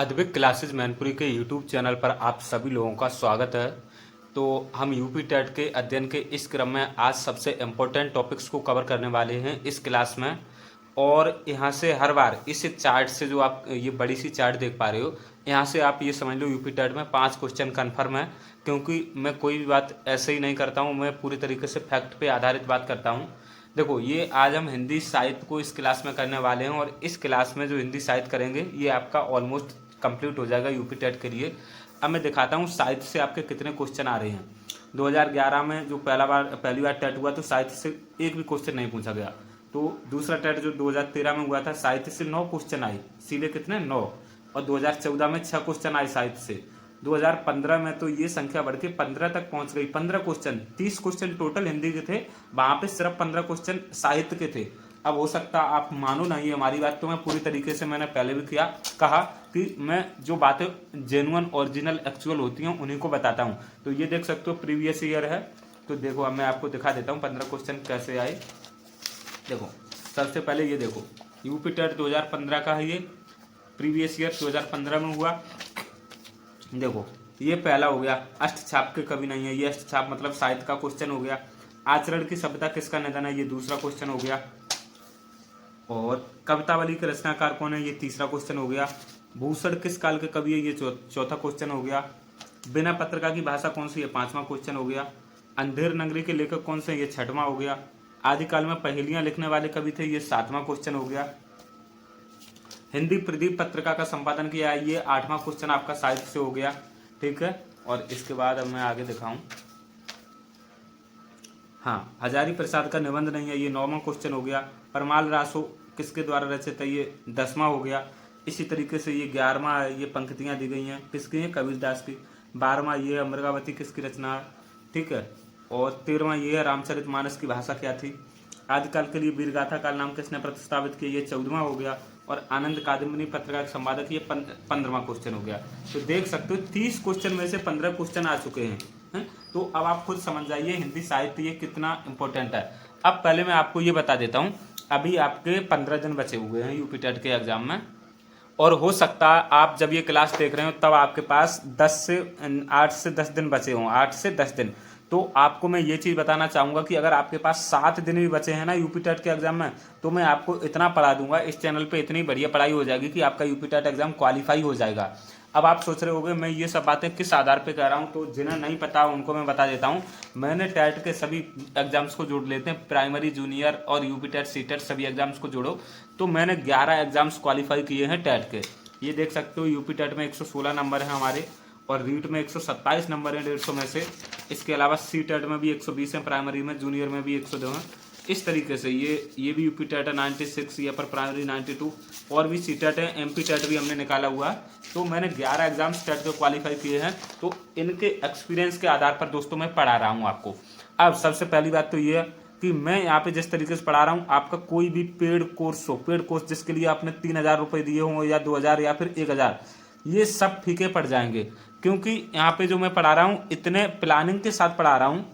Advik classes Mainpuri के YouTube channel पर आप सभी लोगों का स्वागत है। तो हम यूपी टेट के अध्ययन के इस क्रम में आज सबसे इम्पोर्टेंट टॉपिक्स को कवर करने वाले हैं इस क्लास में। और यहाँ से हर बार इस चार्ट से जो आप ये बड़ी सी चार्ट देख पा रहे हो, यहाँ से आप ये समझ लो यूपी टेट में 5 क्वेश्चन कन्फर्म है। क्योंकि मैं कोई भी बात ऐसे ही नहीं करता हूँ, मैं पूरी तरीके से फैक्ट पे आधारित बात करता हूँ। देखो, ये आज हम हिंदी साहित्य को इस क्लास में करने वाले हैं और इस क्लास में जो हिंदी साहित्य करेंगे ये आपका ऑलमोस्ट कंप्लीट हो जाएगा यूपी टेट के लिए। अब मैं दिखाता हूँ साहित्य से आपके कितने क्वेश्चन आ रहे हैं। 2011 में जो पहली बार टेट हुआ तो साहित्य से एक भी क्वेश्चन नहीं पूछा गया। तो दूसरा टेट जो 2013 में हुआ था, साहित्य से 9 क्वेश्चन आए, सीधे कितने 9। और 2014 में 6 क्वेश्चन आए साहित्य से। 2015 में तो ये संख्या बढ़ के 15 तक पहुंच गई। 15 क्वेश्चन, 30 क्वेश्चन टोटल हिंदी के थे, वहां पे सिर्फ 15 क्वेश्चन साहित्य के थे। अब हो सकता आप मानो नहीं हमारी बात, तो मैं पूरी तरीके से मैंने पहले भी कहा कि मैं जो बातें जेन्युइन ओरिजिनल एक्चुअल होती हैं उन्हीं को बताता हूं। तो ये देख सकते हो प्रीवियस ईयर है। तो देखो, अब मैं आपको दिखा देता हूँ 15 क्वेश्चन कैसे आए। देखो, सबसे पहले ये देखो, यूपी टेट 2015 का है, ये प्रीवियस ईयर 2015 में हुआ। देखो, ये पहला हो गया, अष्टछाप के कवि नहीं है, ये अष्टछाप मतलब साहित्य का क्वेश्चन हो गया। आचरण की सभ्यता किसका निधन है, ये दूसरा क्वेश्चन हो गया। और कवितावली के रचनाकार कौन है, ये तीसरा क्वेश्चन हो गया। भूषण किस काल के कवि है, ये चौथा क्वेश्चन हो गया। बिना पत्रिका की भाषा कौन सी है, 5वां क्वेश्चन हो गया। अंधेर नगरी के लेखक कौन से, ये 6वां हो गया। आदिकाल में पहेलियां लिखने वाले कवि थे, ये 7वां क्वेश्चन हो गया। हिंदी प्रदीप पत्रिका का संपादन किया है, ये 8वां क्वेश्चन आपका साहित्य से हो गया। ठीक है, और इसके बाद अब मैं आगे दिखाऊं। हाँ, हजारी प्रसाद का निबंध नहीं है, ये 9वां क्वेश्चन हो गया। परमाल रासो किसके द्वारा रचित है, ये 10वां हो गया। इसी तरीके से ये 11वां है, ये पंक्तियां दी गई हैं, किसकी हैं, कबीरदास की। 12वां ये अमृगावती किसकी रचना है, ठीक है। और 13वां ये है रामचरितमानस की भाषा क्या थी। आदिकाल के लिए वीरगाथा काल नाम किसने प्रतिस्थापित किया, ये 14वां हो गया। और आनंद कादम्बिनी पत्रिका के संपादक, ये 15वां क्वेश्चन हो गया। तो देख सकते हो 30 क्वेश्चन में से 15 क्वेश्चन आ चुके हैं। तो अब आप खुद समझ जाइए हिंदी साहित्य ये कितना इंपॉर्टेंट है। अब पहले मैं आपको ये बता देता हूँ, अभी आपके 15 दिन बचे हुए हैं यूपी टेट के एग्जाम में। और हो सकता है आप जब ये क्लास देख रहे हो तब आपके पास 8 से 10 दिन बचे हों, 8 से 10 दिन। तो आपको मैं ये चीज़ बताना चाहूँगा कि अगर आपके पास 7 दिन भी बचे हैं ना यूपी टेट के एग्जाम में, तो मैं आपको इतना पढ़ा दूंगा इस चैनल पे, इतनी बढ़िया पढ़ाई हो जाएगी कि आपका यूपी टेट एग्जाम क्वालिफाई हो जाएगा। अब आप सोच रहे होंगे मैं ये सब बातें किस आधार पे कह रहा हूँ, तो जिन्हें नहीं पता उनको मैं बता देता हूँ। मैंने टेट के सभी एग्जाम्स को जोड़ लेते हैं, प्राइमरी, जूनियर और यूपी टेट, सी टेट, सभी एग्जाम्स को जोड़ो तो मैंने 11 एग्जाम्स क्वालिफाई किए हैं टेट के। ये देख सकते हो यूपी टेट में 116 नंबर है हमारे, और रीट में 127 नंबर है 150 में से। इसके अलावा सी टेट में भी 120 है, प्राइमरी में, जूनियर में भी 102 है। इस तरीके से ये भी यूपी टेट है 96, ये पर प्राइमरी 92, और भी सी टेट है, एमपी टेट भी हमने निकाला हुआ है। तो मैंने 11 एग्जाम्स टेट के क्वालिफाई किए हैं। तो इनके एक्सपीरियंस के आधार पर दोस्तों मैं पढ़ा रहा हूँ आपको। अब सबसे पहली बात तो ये है कि मैं यहाँ पे जिस तरीके से पढ़ा रहा हूँ, आपका कोई भी पेड कोर्स हो, पेड कोर्स जिसके लिए आपने 3000 रुपये दिए हों या 2000 या फिर 1000, ये सब फीके पड़ जाएंगे। क्योंकि यहाँ पे जो मैं पढ़ा रहा हूँ इतने प्लानिंग के साथ पढ़ा रहा हूँ,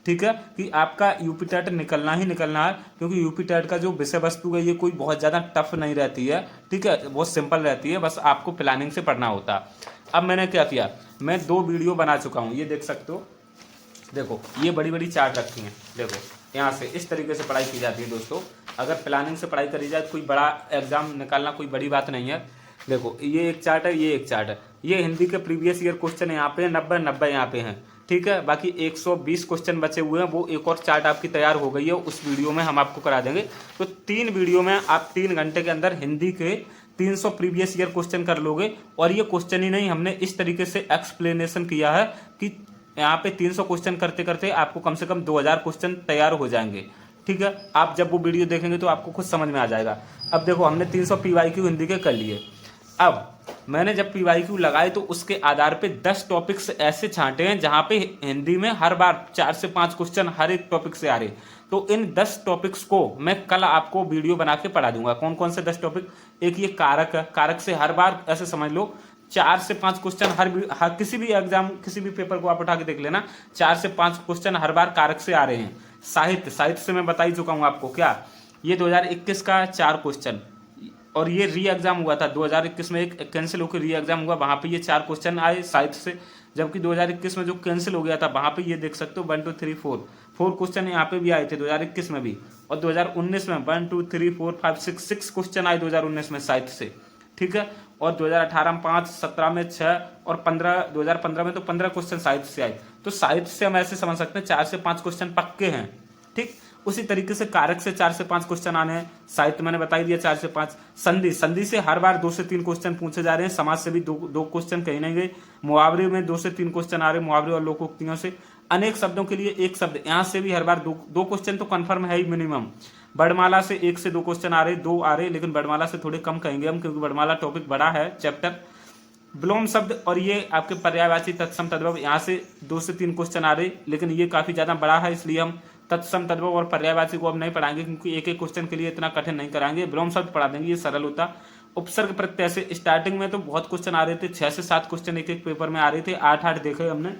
ठीक है, कि आपका यूपी टेट निकलना ही निकलना है। क्योंकि यूपी टेट का जो विषय वस्तु है ये कोई बहुत ज़्यादा टफ नहीं रहती है, ठीक है, बहुत सिंपल रहती है, बस आपको प्लानिंग से पढ़ना होता है। अब मैंने क्या किया, मैं 2 वीडियो बना चुका हूँ, ये देख सकते हो। देखो, ये बड़ी बड़ी चार्ट रखी हैं, देखो यहाँ से इस तरीके से पढ़ाई की जाती है दोस्तों। अगर प्लानिंग से पढ़ाई करी जाए तो कोई बड़ा एग्जाम निकालना कोई बड़ी बात नहीं है। देखो, ये एक चार्ट है, ये एक चार्ट है। ये हिंदी के प्रीवियस ईयर क्वेश्चन यहाँ पे 90 यहाँ पे हैं, ठीक है। बाकी 120 क्वेश्चन बचे हुए हैं, वो एक और चार्ट आपकी तैयार हो गई है, उस वीडियो में हम आपको करा देंगे। तो 3 वीडियो में आप 3 घंटे के अंदर हिंदी के 300 प्रीवियस ईयर क्वेश्चन कर लोगे। और ये क्वेश्चन ही नहीं, हमने इस तरीके से एक्सप्लेनेशन किया है कि यहाँ पे 300 क्वेश्चन करते करते आपको कम से कम 2000 क्वेश्चन तैयार हो जाएंगे, ठीक है। आप जब वो वीडियो देखेंगे तो आपको खुद समझ में आ जाएगा। अब देखो, हमने 300 PYQ हिंदी के कर लिए। अब मैंने जब PYQ लगाए तो उसके आधार पे 10 टॉपिक्स ऐसे छांटे हैं जहां पे हिंदी में हर बार 4 से 5 क्वेश्चन हर एक टॉपिक से आ रहे। तो इन 10 टॉपिक्स को मैं कल आपको वीडियो बना के पढ़ा दूंगा। कौन कौन से 10 टॉपिक, एक ये कारक है, कारक से हर बार ऐसे समझ लो 4 से 5 क्वेश्चन हर किसी भी एग्जाम, किसी भी पेपर को आप उठा के देख लेना, 4 से 5 क्वेश्चन हर बार कारक से आ रहे हैं। साहित्य से मैं बता ही चुका हूं आपको, क्या ये 2021 का 4 क्वेश्चन, और ये री एग्जाम हुआ था 2021 में, एक कैंसिल होकर री एग्जाम हुआ, वहाँ पे ये 4 क्वेश्चन आए साहित्य से। जबकि 2021 में जो कैंसिल हो गया था वहाँ पे ये देख सकते हो 1 2 3 4 क्वेश्चन यहाँ पे भी आए थे 2021 में भी। और 2019 में 1 2 3 4 5 6 क्वेश्चन आए 2019 में साहित्य से, ठीक है। और 2018 में 5, 17 में 6 और 2015 में तो 15 क्वेश्चन साहित्य से आए। तो साहित्य से हम ऐसे समझ सकते हैं 4 से 5 क्वेश्चन पक्के हैं, ठीक। उसी तरीके से कारक से 4 से 5 क्वेश्चन आने हैं, साहित्य मैंने बता दिया 4 से 5। संधि से हर बार 2 से 3 क्वेश्चन पूछे जा रहे हैं, समाज से भी दो क्वेश्चन कहीं नहीं गए। मुहावरे में 2 से 3 क्वेश्चन आ रहे हैं, मुहावरे और लोकोक्तियों से। अनेक शब्दों के लिए एक शब्द, यहाँ से भी हर बार दो क्वेश्चन तो कन्फर्म है ही मिनिमम। वर्णमाला से 1 से 2 क्वेश्चन आ रहे, 2 आ रहे, लेकिन वर्णमाला से थोड़े कम कहेंगे हम, क्योंकि वर्णमाला टॉपिक बड़ा है चैप्टर। विलोम शब्द और ये आपके पर्यायवाची तत्सम तद्भव, यहाँ से 2 से 3 क्वेश्चन आ रहे, लेकिन ये काफी ज्यादा बड़ा है, इसलिए हम तत्सम तद्भव और पर्यायवाची को अब नहीं पढ़ाएंगे, क्योंकि एक एक क्वेश्चन के लिए इतना कठिन नहीं कराएंगे। विलोम शब्द पढ़ा देंगे, ये सरल होता। उपसर्ग प्रत्यय से स्टार्टिंग में तो बहुत क्वेश्चन आ रहे थे, 6 से 7 क्वेश्चन एक एक पेपर में आ रहे थे, 8 देखे हमने।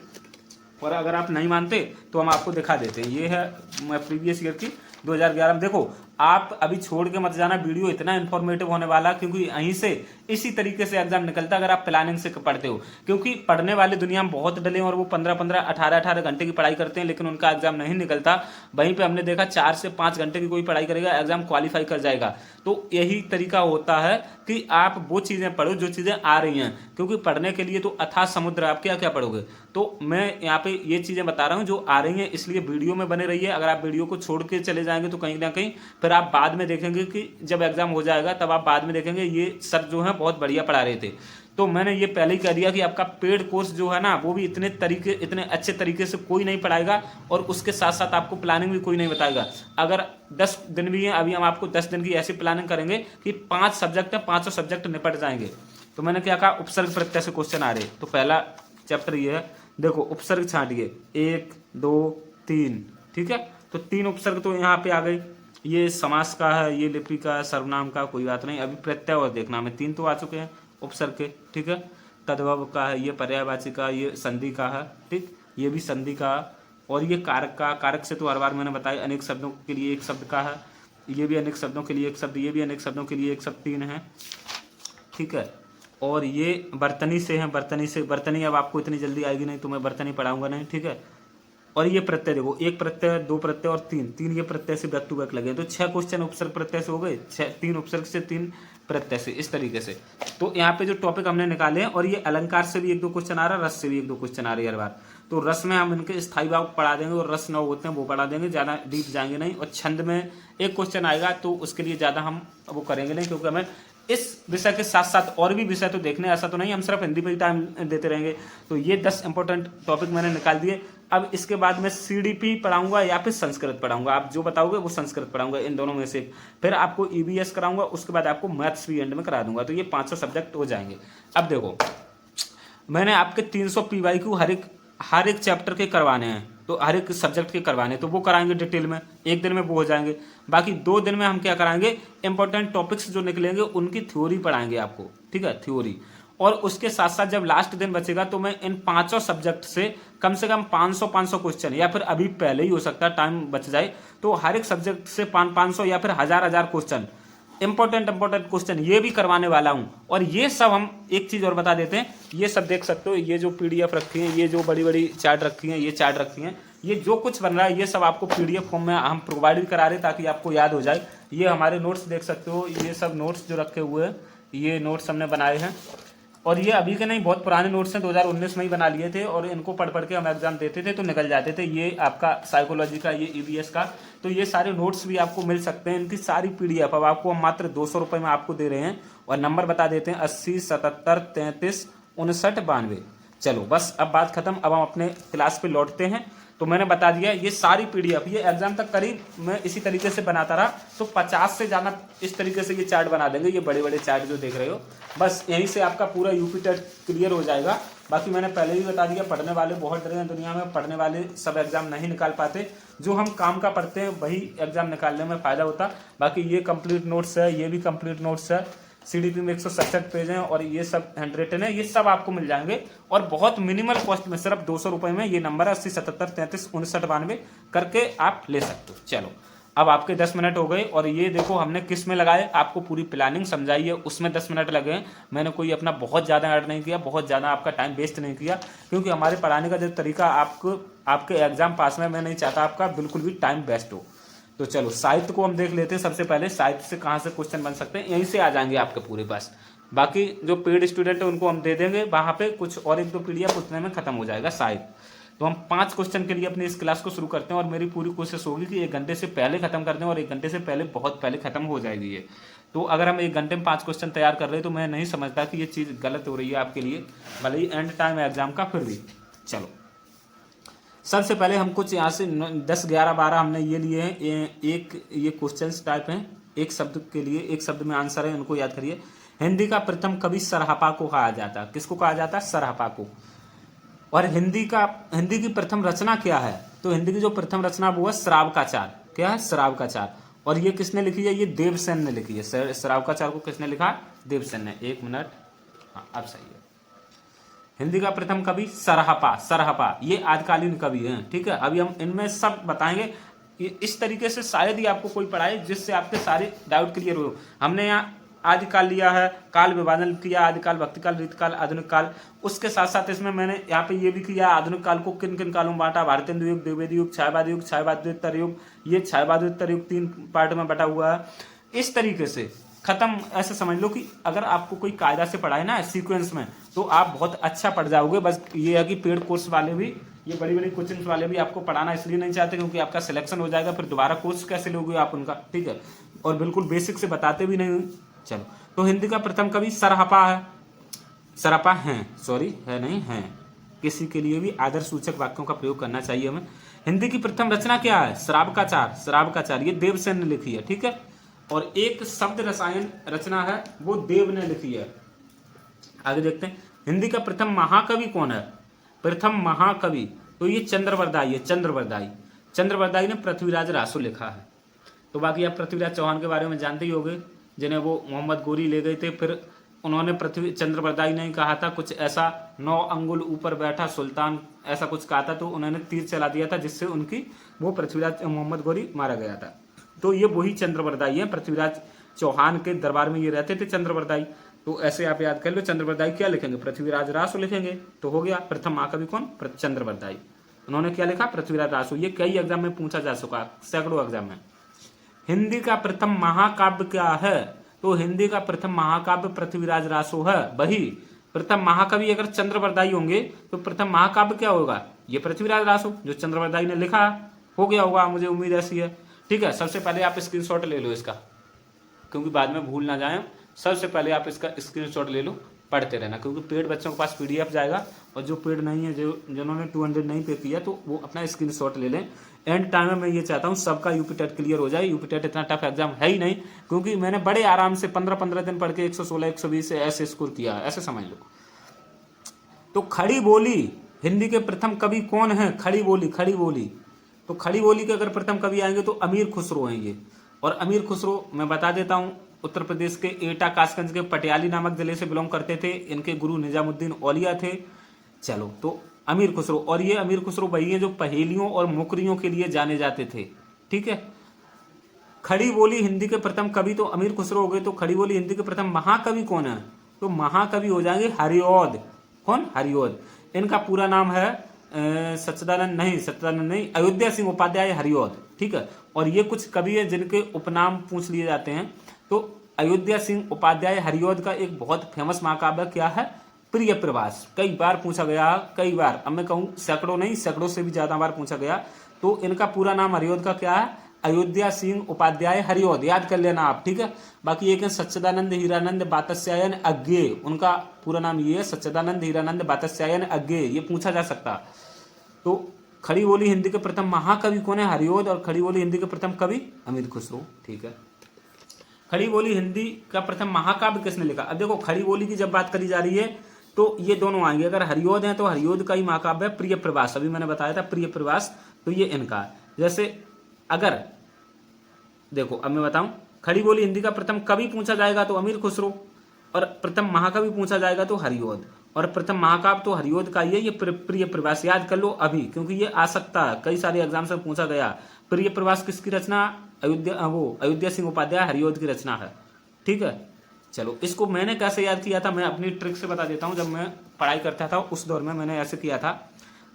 और अगर आप नहीं मानते तो हम आपको दिखा देते हैं। ये है प्रीवियस ईयर की 2011 में। देखो आप अभी छोड़ के मत जाना, वीडियो इतना इन्फॉर्मेटिव होने वाला, क्योंकि यहीं से इसी तरीके से एग्जाम निकलता है अगर आप प्लानिंग से पढ़ते हो। क्योंकि पढ़ने वाले दुनिया में बहुत डले हैं और वो 15-15, 18-18 घंटे की पढ़ाई करते हैं, लेकिन उनका एग्जाम नहीं निकलता। वहीं पे हमने देखा 4 से 5 घंटे की कोई पढ़ाई करेगा, एग्जाम क्वालिफाई कर जाएगा। तो यही तरीका होता है कि आप वो चीजें पढ़ो जो चीजें आ रही हैं, क्योंकि पढ़ने के लिए तो अथाह समुद्र, आप क्या क्या पढ़ोगे। तो मैं यहाँ पे ये चीजें बता रहा हूँ जो आ रही हैं, इसलिए वीडियो में बने रहिए। अगर आप वीडियो को छोड़ के चले जाएंगे तो कहीं ना कहीं फिर आप बाद में देखेंगे कि जब एग्जाम हो जाएगा तब आप बाद में देखेंगे ये सर जो है बहुत बढ़िया पढ़ा रहे थे। तो मैंने ये पहले ही कह दिया कि आपका पेड कोर्स जो है ना, वो भी इतने अच्छे तरीके से कोई नहीं पढ़ाएगा, और उसके साथ साथ आपको प्लानिंग भी कोई नहीं बताएगा। अगर 10 दिन भी है, अभी हम आपको 10 दिन की ऐसी प्लानिंग करेंगे कि 5 सब्जेक्ट है, 5 सब्जेक्ट निपट जाएंगे। तो मैंने क्या कहा, उपसर्ग प्रत्यय से क्वेश्चन आ रहे। तो पहला चैप्टर ये है, देखो उपसर्ग छांटिए 1 2 3, ठीक है। तो 3 उपसर्ग तो यहाँ पे आ गए, ये समास का है, ये लिपि का है, सर्वनाम का, कोई बात नहीं। अभी प्रत्यय और देखना, हमें 3 तो आ चुके हैं उपसर्ग के, ठीक है। तद्भव का है, ये पर्यायवाची का, ये संधि का है, ठीक, ये भी संधि का। और ये कारक का, कारक से तो हर बार मैंने बताया अनेक शब्दों के लिए एक शब्द का है, ये भी अनेक शब्दों के लिए एक शब्द, ये भी अनेक शब्दों के लिए एक शब्द, 3 है, ठीक है। और ये बर्तनी से है, बर्तनी अब आपको इतनी जल्दी आएगी नहीं, तो मैं बर्तनी पढ़ाऊंगा नहीं, ठीक है। और ये प्रत्यय देखो, 1 प्रत्यय, 2 प्रत्यय और 3 ये प्रत्यय से बैक टू बैक लगे, तो 6 क्वेश्चन उपसर्ग प्रत्यय से हो गए, 3 उपसर्ग से 3 प्रत्यय से, इस तरीके से। तो यहाँ पे जो टॉपिक हमने निकाले हैं, और ये अलंकार से भी 1-2 क्वेश्चन आ रहा है, रस से भी 1-2 क्वेश्चन आ रही है हर बार। तो रस में हम इनके स्थायी भाव पढ़ा देंगे, और रस 9 होते हैं वो पढ़ा देंगे, ज्यादा डीप जाएंगे नहीं। और छंद में 1 क्वेश्चन आएगा, तो उसके लिए ज्यादा हम वो करेंगे नहीं, क्योंकि हमें इस विषय के साथ साथ और भी विषय तो देखने, ऐसा तो नहीं हम सिर्फ हिंदी पे ही टाइम देते रहेंगे। तो ये 10 इंपॉर्टेंट टॉपिक मैंने निकाल दिए। अब इसके बाद मैं सीडीपी पढ़ाऊंगा या फिर संस्कृत पढ़ाऊंगा, आप जो बताओगे वो संस्कृत पढ़ाऊंगा, इन दोनों में से। फिर आपको ईवीएस कराऊंगा, उसके बाद आपको मैथ्स भी एंड में करा दूंगा। तो ये 500 सब्जेक्ट हो जाएंगे। अब देखो, मैंने आपके 300 PYQ हर एक चैप्टर के करवाने हैं, तो हर एक सब्जेक्ट के करवाने, तो वो कराएंगे डिटेल में, 1 दिन में वो हो जाएंगे। बाकी 2 दिन में हम क्या कराएंगे, इंपॉर्टेंट टॉपिक्स जो निकलेंगे उनकी थ्योरी पढ़ाएंगे आपको, ठीक है, थ्योरी। और उसके साथ साथ जब लास्ट दिन बचेगा तो मैं इन 500 सब्जेक्ट से कम 500 क्वेश्चन, या फिर अभी पहले ही हो सकता है टाइम बच जाए, तो हर एक सब्जेक्ट से 500 या फिर 1000 क्वेश्चन, इंपॉर्टेंट क्वेश्चन ये भी करवाने वाला हूं। और ये सब हम एक चीज और बता देते हैं, ये सब देख सकते हो, ये जो PDF रखी है, ये जो बड़ी बड़ी चार्ट रखी है, ये चार्ट रखी है, ये जो कुछ बन रहा है ये सब आपको PDF फॉर्म में हम प्रोवाइड भी करा रहे, ताकि आपको याद हो जाए। ये हमारे नोट्स देख सकते हो, ये सब नोट्स जो रखे हुए हैं, ये नोट्स हमने बनाए हैं। और ये अभी के नहीं, बहुत पुराने नोट्स हैं, 2019 में ही बना लिए थे, और इनको पढ़ के हम एग्जाम देते थे तो निकल जाते थे। ये आपका साइकोलॉजी का, ये EVS का, तो ये सारे नोट्स भी आपको मिल सकते हैं, इनकी सारी PDF अब आपको हम मात्र 200 रुपये में आपको दे रहे हैं। और नंबर बता देते हैं 80 77 33 59 92। चलो बस अब बात खत्म, अब हम अपने क्लास पे लौटते हैं। तो मैंने बता दिया ये सारी PDF, ये एग्जाम तक करीब मैं इसी तरीके से बनाता रहा, तो 50 से ज़्यादा इस तरीके से ये चार्ट बना देंगे, ये बड़े बड़े चार्ट जो देख रहे हो। बस यहीं से आपका पूरा यूपी टेट क्लियर हो जाएगा। बाकी मैंने पहले ही बता दिया, पढ़ने वाले बहुत डरे हैं दुनिया में, पढ़ने वाले सब एग्जाम नहीं निकाल पाते, जो हम काम का पढ़ते हैं वही एग्जाम निकालने में फ़ायदा होता। बाकी ये कंप्लीट नोट्स है, ये भी कंप्लीट नोट्स है, CDP में 167 पेज हैं, और ये सब हैंड रिटन है, ये सब आपको मिल जाएंगे। और बहुत मिनिमल कॉस्ट में, सिर्फ 200 रुपये में ये नंबर है 80 77 33 59 92 करके आप ले सकते हो। चलो अब आपके 10 मिनट हो गए और ये देखो हमने किस में लगाए, आपको पूरी प्लानिंग समझाई है, उसमें 10 मिनट लगे। मैंने कोई अपना बहुत ज़्यादा ऐड नहीं किया, बहुत ज़्यादा आपका टाइम वेस्ट नहीं किया, क्योंकि हमारे पढ़ाने का जो तरीका आपको आपके एग्जाम पास में मैं नहीं चाहता आपका बिल्कुल भी टाइम वेस्ट हो। तो चलो साहित्य को हम देख लेते हैं। सबसे पहले साहित्य से कहाँ से क्वेश्चन बन सकते हैं, यहीं से आ जाएंगे आपके पूरे पास। बाकी जो पेड स्टूडेंट है उनको हम दे देंगे, वहाँ पे कुछ और 1-2 PDF उतने में खत्म हो जाएगा साहित्य। तो हम 5 क्वेश्चन के लिए अपनी इस क्लास को शुरू करते हैं और मेरी पूरी कोशिश होगी कि 1 घंटे से पहले खत्म कर दें, और 1 घंटे से पहले बहुत पहले खत्म हो जाएगी ये। तो अगर हम 1 घंटे में 5 क्वेश्चन तैयार कर रहे हैं तो मैं नहीं समझता कि ये चीज़ गलत हो रही है आपके लिए, भले ही एंड टाइम है एग्जाम का, फिर भी। चलो सबसे पहले हम कुछ यहाँ से 10, 11, 12 हमने ये लिए हैं। ये क्वेश्चन टाइप हैं, एक शब्द के लिए एक शब्द में आंसर है, उनको याद करिए। हिंदी का प्रथम कवि सरहपा को कहा जाता है। किसको कहा जाता है? सरहपा को। और हिंदी की प्रथम रचना क्या है? तो हिंदी की जो प्रथम रचना वो है श्रावकाचार। क्या है? श्रावकाचार। और ये किसने लिखी है? ये देवसेन ने लिखी है। श्रावकाचार को किसने लिखा? देवसेन ने। 1 मिनट, हाँ अब सही है। हिंदी का प्रथम कवि सरहपा, ये आदिकालीन कवि हैं। ठीक है, अभी हम इनमें सब बताएंगे। ये इस तरीके से शायद ही आपको कोई पढ़ाए जिससे आपके सारे डाउट क्लियर हो। हमने यहाँ आदिकाल लिया है, काल विभाजन किया, आदिकाल, भक्तिकाल, रीतकाल, आधुनिक काल। उसके साथ साथ इसमें मैंने यहाँ पे ये भी किया आधुनिक काल को किन किन कालों में बांटा। भारतेंदु युग, द्विवेदी युग, छायावादी युग, छायावादोत्तर युग। ये छायावादोत्तर युग 3 पार्ट में बटा हुआ है। इस तरीके से खत्म। ऐसे समझ लो कि अगर आपको कोई कायदा से पढ़ाए ना सीक्वेंस में, तो आप बहुत अच्छा पढ़ जाओगे। बस ये है कि पेड कोर्स वाले भी, ये बड़ी बड़ी कोचिंग वाले भी आपको पढ़ाना इसलिए नहीं चाहते क्योंकि आपका सिलेक्शन हो जाएगा, फिर दोबारा कोर्स कैसे लोगे आप उनका। ठीक है, और बिल्कुल बेसिक से बताते भी नहीं। चलो, तो हिंदी का प्रथम कवि सरहपा है। सरहपा हैं, सॉरी है नहीं है, किसी के लिए भी आदर्श सूचक वाक्यों का प्रयोग करना चाहिए हमें। हिंदी की प्रथम रचना क्या है? श्रावकाचार, ये देवसेन ने लिखी है। ठीक है, और एक शब्द रसायन रचना है, वो देव ने लिखी है। आगे देखते हैं, हिंदी का प्रथम महाकवि कौन है? प्रथम महाकवि तो ये चंद्रवरदाई है। चंद्रवरदाई ने पृथ्वीराज रासो लिखा है। तो बाकी आप पृथ्वीराज चौहान के बारे में जानते ही होंगे, जिन्हें वो मोहम्मद गोरी ले गए थे। फिर उन्होंने चंद्रवरदाई ने कहा था कुछ ऐसा, 9 अंगुल ऊपर बैठा सुल्तान, ऐसा कुछ कहा था। तो उन्होंने तीर चला दिया था जिससे उनकी वो पृथ्वीराज मोहम्मद गोरी मारा गया था। तो ये वही चंद्रवरदाई है, पृथ्वीराज चौहान के दरबार में ये रहते थे चंद्रवरदाई। तो ऐसे आप याद कर लो, चंद्रवरदाई क्या लिखेंगे? पृथ्वीराज रासो लिखेंगे। तो हो गया प्रथम महाकवि कौन? चंद्रवरदाई। उन्होंने क्या लिखा? पृथ्वीराज रासो। ये कई एग्जाम में पूछा जा चुका, सैकड़ों एग्जाम में। हिंदी का प्रथम महाकाव्य क्या है? तो हिंदी का प्रथम महाकाव्य पृथ्वीराज रासो है। वही प्रथम महाकवि अगर चंद्रवरदाई होंगे तो प्रथम महाकाव्य क्या होगा? ये पृथ्वीराज रासो, जो चंद्रवरदाई ने लिखा। हो गया होगा, मुझे उम्मीद ऐसी है। ठीक है, सबसे पहले आप स्क्रीनशॉट ले लो इसका, क्योंकि बाद में भूल ना जाए। सबसे पहले आप इसका स्क्रीनशॉट ले लो, पढ़ते रहना, क्योंकि पेड बच्चों के पास PDF जाएगा, और जो पेड नहीं है, जिन्होंने 200 नहीं पे किया, तो वो अपना स्क्रीनशॉट ले लें। एंड टाइम में मैं ये चाहता हूँ सबका यूपी टेट क्लियर हो जाए। यूपी टेट इतना टफ एग्जाम है ही नहीं, क्योंकि मैंने बड़े आराम से 15-15 दिन पढ़ के 116, 120 से ऐसे स्कोर किया, ऐसे समझ लो। तो खड़ी बोली हिंदी के प्रथम कवि कौन है? खड़ी बोली। तो खड़ी बोली के अगर प्रथम कवि आएंगे तो अमीर खुसरो हैं ये। और अमीर खुसरो मैं बता देता हूँ, उत्तर प्रदेश के एटा कासगंज के पटियाली नामक जिले से बिलोंग करते थे। इनके गुरु निजामुद्दीन औलिया थे। चलो, तो अमीर खुसरो, और ये अमीर खुसरो वही है जो पहेलियों और मुकरियों के लिए जाने जाते थे। ठीक है, खड़ी बोली हिंदी के प्रथम कवि तो अमीर खुसरो हो गए। तो खड़ी बोली हिंदी के प्रथम महाकवि कौन है? तो महाकवि हो जाएंगे हरिऔध। कौन? हरिऔध। इनका पूरा नाम है सच्चिदानंद नहीं, अयोध्या सिंह उपाध्याय हरिऔध। ठीक है, और ये कुछ कवि है जिनके उपनाम पूछ लिए जाते हैं। तो अयोध्या सिंह उपाध्याय हरिऔध का एक बहुत फेमस महाकाव्य क्या है? प्रिय प्रवास। कई बार पूछा गया, कई बार, अब मैं कहूँ सैकड़ों नहीं, सैकड़ों से भी ज्यादा बार पूछा गया। तो इनका पूरा नाम हरिऔध का क्या है? अयोध्या सिंह उपाध्याय हरिऔध। याद कर लेना आप। ठीक है, बाकी एक है सच्चिदानंद हीरानंद बातस्यायन अज्ञेय। उनका पूरा नाम ये है, सच्चिदानंद हीरानंद बातस्यायन अज्ञेय। ये पूछा जा सकता। तो खड़ी बोली हिंदी के प्रथम महाकवि कौन है? हरिऔध। और खड़ी बोली हिंदी के प्रथम कवि अमीर खुसरो। ठीक है, खड़ी बोली हिंदी का प्रथम महाकाव्य किसने लिखा? अब देखो, खड़ी बोली की जब बात करी जा रही है तो ये दोनों आएंगे। अगर हरिऔध है तो हरिऔध का ही महाकाव्य है प्रिय प्रवास। अभी मैंने बताया था प्रिय प्रवास, तो ये इनका। जैसे अगर देखो, अब मैं बताऊं, खड़ी बोली हिंदी का प्रथम कवि पूछा जाएगा तो अमीर खुसरो, और प्रथम महाकवि पूछा जाएगा तो हरिऔध, और प्रथम महाकाव्य तो हरिऔध का ही है। ये प्रिय प्रवास याद कर लो अभी, क्योंकि ये आ सकता है, कई सारे एग्जाम से पूछा गया। प्रिय प्रवास किसकी रचना? अयोध्या सिंह उपाध्याय हरिऔध की रचना है। ठीक है, चलो इसको मैंने कैसे याद किया था, मैं अपनी ट्रिक से बता देता हूँ। जब मैं पढ़ाई करता था उस दौर में मैंने ऐसे किया था।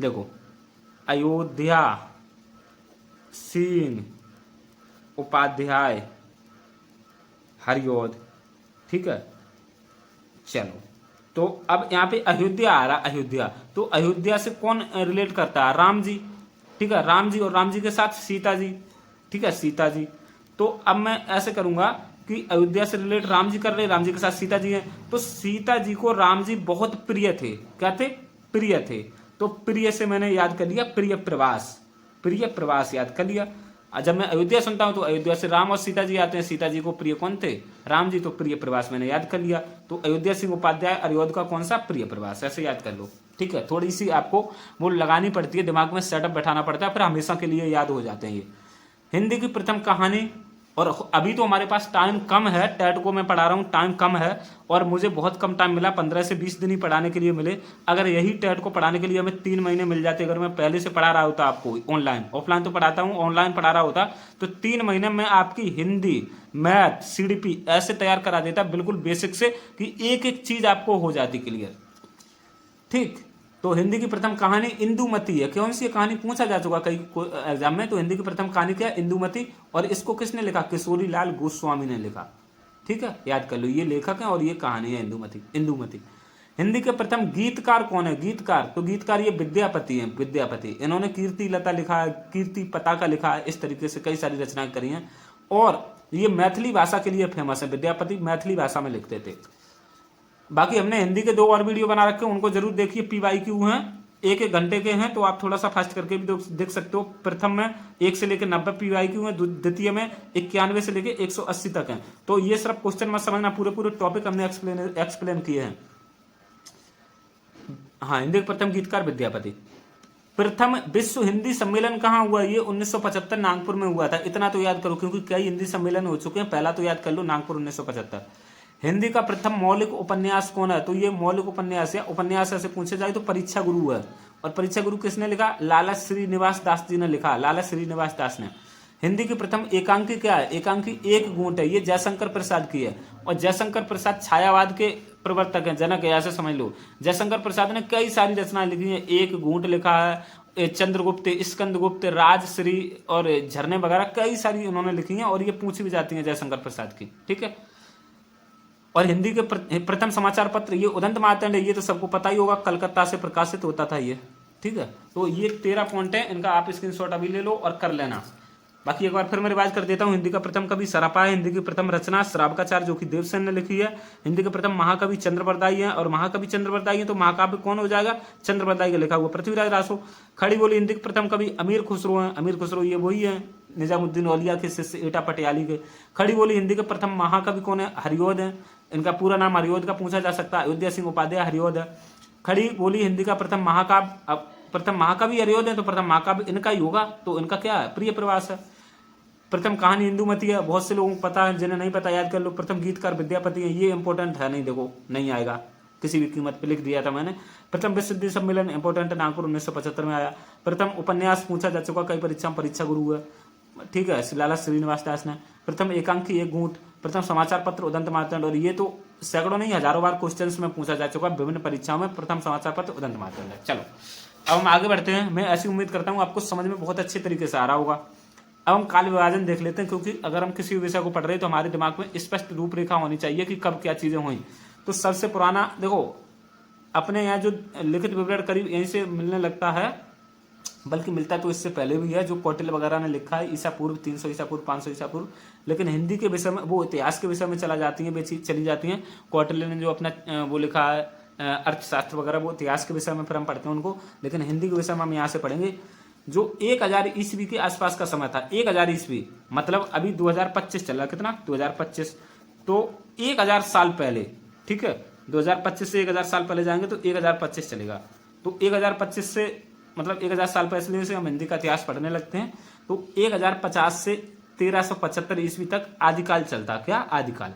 देखो, अयोध्या सिंह उपाध्याय हरिऔध। ठीक है, चलो तो अब यहाँ पे अयोध्या आ रहा, अयोध्या तो अयोध्या से कौन रिलेट करता है, राम जी। ठीक है, राम जी, और राम जी के साथ सीता जी। ठीक है, सीता जी। तो अब मैं ऐसे करूंगा कि अयोध्या से रिलेट राम जी कर रहे, राम जी के साथ सीता जी हैं, तो सीता जी को राम जी बहुत प्रिय थे। क्या थे, प्रिय थे। तो प्रिय से मैंने याद कर लिया प्रिय प्रवास, प्रिय प्रवास याद कर लिया। जब मैं अयोध्या सुनता हूं तो अयोध्या से राम और सीता जी आते हैं, सीता जी को प्रिय कौन थे, राम जी, तो प्रिय प्रवास मैंने याद कर लिया। तो अयोध्या सिंह उपाध्याय हरिऔध का कौन सा, प्रिय प्रवास, ऐसे याद कर लो। ठीक है, थोड़ी सी आपको वो लगानी पड़ती है, दिमाग में सेटअप बैठाना पड़ता है, फिर हमेशा के लिए याद हो जाते हैं ये। हिंदी की प्रथम कहानी, और अभी तो हमारे पास टाइम कम है, टेट को मैं पढ़ा रहा हूँ, टाइम कम है और मुझे बहुत कम टाइम मिला, 15 से 20 दिन ही पढ़ाने के लिए मिले। अगर यही टेट को पढ़ाने के लिए हमें 3 महीने मिल जाते, अगर मैं पहले से पढ़ा रहा होता आपको ऑनलाइन, ऑफलाइन तो पढ़ाता हूँ, ऑनलाइन पढ़ा रहा होता, तो 3 महीने में आपकी हिंदी, मैथ, सीडीपी ऐसे तैयार करा देता बिल्कुल बेसिक से, कि एक एक चीज आपको हो जाती क्लियर। ठीक, तो हिंदी की प्रथम कहानी इंदुमती है। कौन सी कहानी, पूछा जा चुका कई एग्जाम में। तो हिंदी की प्रथम कहानी क्या है, इंदुमती, और इसको किसने लिखा, किशोरी लाल गोस्वामी ने लिखा। ठीक है, याद कर लो, ये लेखक है और ये कहानी है इंदुमती, इंदुमती। हिंदी के प्रथम गीतकार कौन है, गीतकार, तो गीतकार ये विद्यापति हैं, विद्यापति। इन्होंने कीर्ति लता लिखा है, कीर्ति पताका लिखा है, इस तरीके से कई सारी रचनाएं करी हैं। और ये मैथिली भाषा के लिए फेमस है, विद्यापति मैथिली भाषा में लिखते थे। बाकी हमने हिंदी के 2 और वीडियो बना रखे हैं, उनको जरूर देखिए, PYQ हैं, 1-1 घंटे के हैं, तो आप थोड़ा सा फास्ट करके भी देख सकते हो। प्रथम में 1 से लेकर 90 PYQ हैं, द्वितीय में 91 से लेकर 180 तक हैं। तो ये सिर्फ क्वेश्चन मत समझना, पूरे पूरे टॉपिक हमने एक्सप्लेन किए हैं। हाँ, हिंदी के प्रथम गीतकार विद्यापति। प्रथम विश्व हिंदी सम्मेलन कहाँ हुआ, ये 1975 नागपुर में हुआ था। इतना तो याद करो, क्योंकि कई हिंदी सम्मेलन हो चुके हैं, पहला तो याद कर लो, नागपुर 1975। हिंदी का प्रथम मौलिक उपन्यास कौन है, तो ये मौलिक उपन्यास है, उपन्यास ऐसे पूछे जाए तो परीक्षा गुरु है। और परीक्षा गुरु किसने लिखा, लाला श्रीनिवास दास जी ने लिखा, लाला श्रीनिवास दास ने। हिंदी की प्रथम एकांकी क्या है, एकांकी एक गूंठ है, ये जयशंकर प्रसाद की है। और जयशंकर प्रसाद छायावाद के प्रवर्तक हैं, जनक है, ऐसे समझ लो। जयशंकर प्रसाद ने कई सारी रचनाएं लिखी हैं, एक गूंठ लिखा है, चंद्रगुप्त, स्कंदगुप्त, राजश्री और झरने वगैरह कई सारी उन्होंने लिखी हैं, और ये पूछी भी जाती हैं जयशंकर प्रसाद की। ठीक है, और हिंदी के प्रथम समाचार पत्र ये उदंत मार्तंड है, ये तो सबको पता ही होगा, कलकत्ता से प्रकाशित होता था ये। ठीक है, तो ये 13 पॉइंट है, इनका आप स्क्रीनशॉट अभी ले लो और कर लेना। बाकी एक बार फिर मैं रिवाइज कर देता हूँ। हिंदी का प्रथम कवि सरापा है, हिंदी की प्रथम रचना श्रावकाचार्य जो कि देवसेन ने लिखी है। हिंदी के प्रथम महाकवि चंद्रवरदाई है, और महाकवि चंद्रवरदाई है तो महाकाव्य कौन हो जाएगा, चंद्रवरदाई का लिखा हुआ पृथ्वीराज रासो। खड़ी बोली हिंदी के प्रथम कवि अमीर खुसरो हैं, अमीर खुसरो ये वही है निजामुद्दीन औलिया के शिष्य एटा पटियाली के। खड़ी बोली हिंदी के प्रथम महाकवि कौन है, हरिऔध है, इनका पूरा नाम हरिऔध का पूछा जा सकता है, अयोध्या सिंह उपाध्याय हरिऔध है। खड़ी बोली हिंदी का प्रथम महाकाव्य, प्रथम महाकवि हरिऔध है तो प्रथम महाकाव्य इनका ही होगा, तो इनका क्या है, प्रिय प्रवास है। प्रथम कहानी इंदुमती है, बहुत से लोगों को पता है, जिन्हें नहीं पता याद कर लो। प्रथम गीतकार विद्यापति है, ये इंपॉर्टेंट है, नहीं देखो नहीं आएगा, किसी भी कीमत पे लिख दिया था मैंने। प्रथम विश्व हिंदी सम्मेलन इंपॉर्टेंट है, नागपुर 1975 में आया। प्रथम उपन्यास पूछा जा चुका कई परीक्षा में, परीक्षा गुरु है। ठीक है, लाला श्रीनिवास दास ने। प्रथम एकांकी एक गूंठ, प्रथम समाचार पत्र उदंत मार्तंड, और ये तो सैकड़ों नहीं हजारों बार क्वेश्चंस में पूछा जा चुका विभिन्न परीक्षाओं में, प्रथम समाचार पत्र उदंत मार्तंड है। चलो अब हम आगे बढ़ते हैं। मैं ऐसी उम्मीद करता हूँ आपको समझ में बहुत अच्छे तरीके से आ रहा होगा। अब हम काल विभाजन देख लेते हैं, क्योंकि अगर हम किसी विषय को पढ़ रहे हैं तो हमारे दिमाग में स्पष्ट रूपरेखा होनी चाहिए कि कब क्या चीजें हुई। तो सबसे पुराना देखो, अपने यहाँ जो लिखित विवरण करीब यहीं से मिलने लगता है, बल्कि मिलता तो इससे पहले भी है, जो कौटिल्य वगैरह ने लिखा है ईसा पूर्व 300 ईसा पूर्व 500 ईसा पूर्व। लेकिन हिंदी के विषय में वो इतिहास के विषय में चली जाती हैं। कौटिल्य ने जो अपना वो लिखा है अर्थशास्त्र वगैरह, वो इतिहास के विषय में फिर हम पढ़ते हैं उनको। लेकिन हिंदी के विषय में हम यहाँ से पढ़ेंगे जो 1000 ईस्वी के आसपास का समय था। 1000 ईस्वी मतलब अभी 2025 चल रहा, कितना 2025, तो 1000 साल पहले। ठीक है, 2025 से 1000 साल पहले जाएंगे तो 1025 चलेगा। तो 1025 से मतलब 1000 साल पहले से हम हिंदी का इतिहास पढ़ने लगते हैं। तो 1050 से 1375 ईस्वी तक आदिकाल चलता। क्या आदिकाल?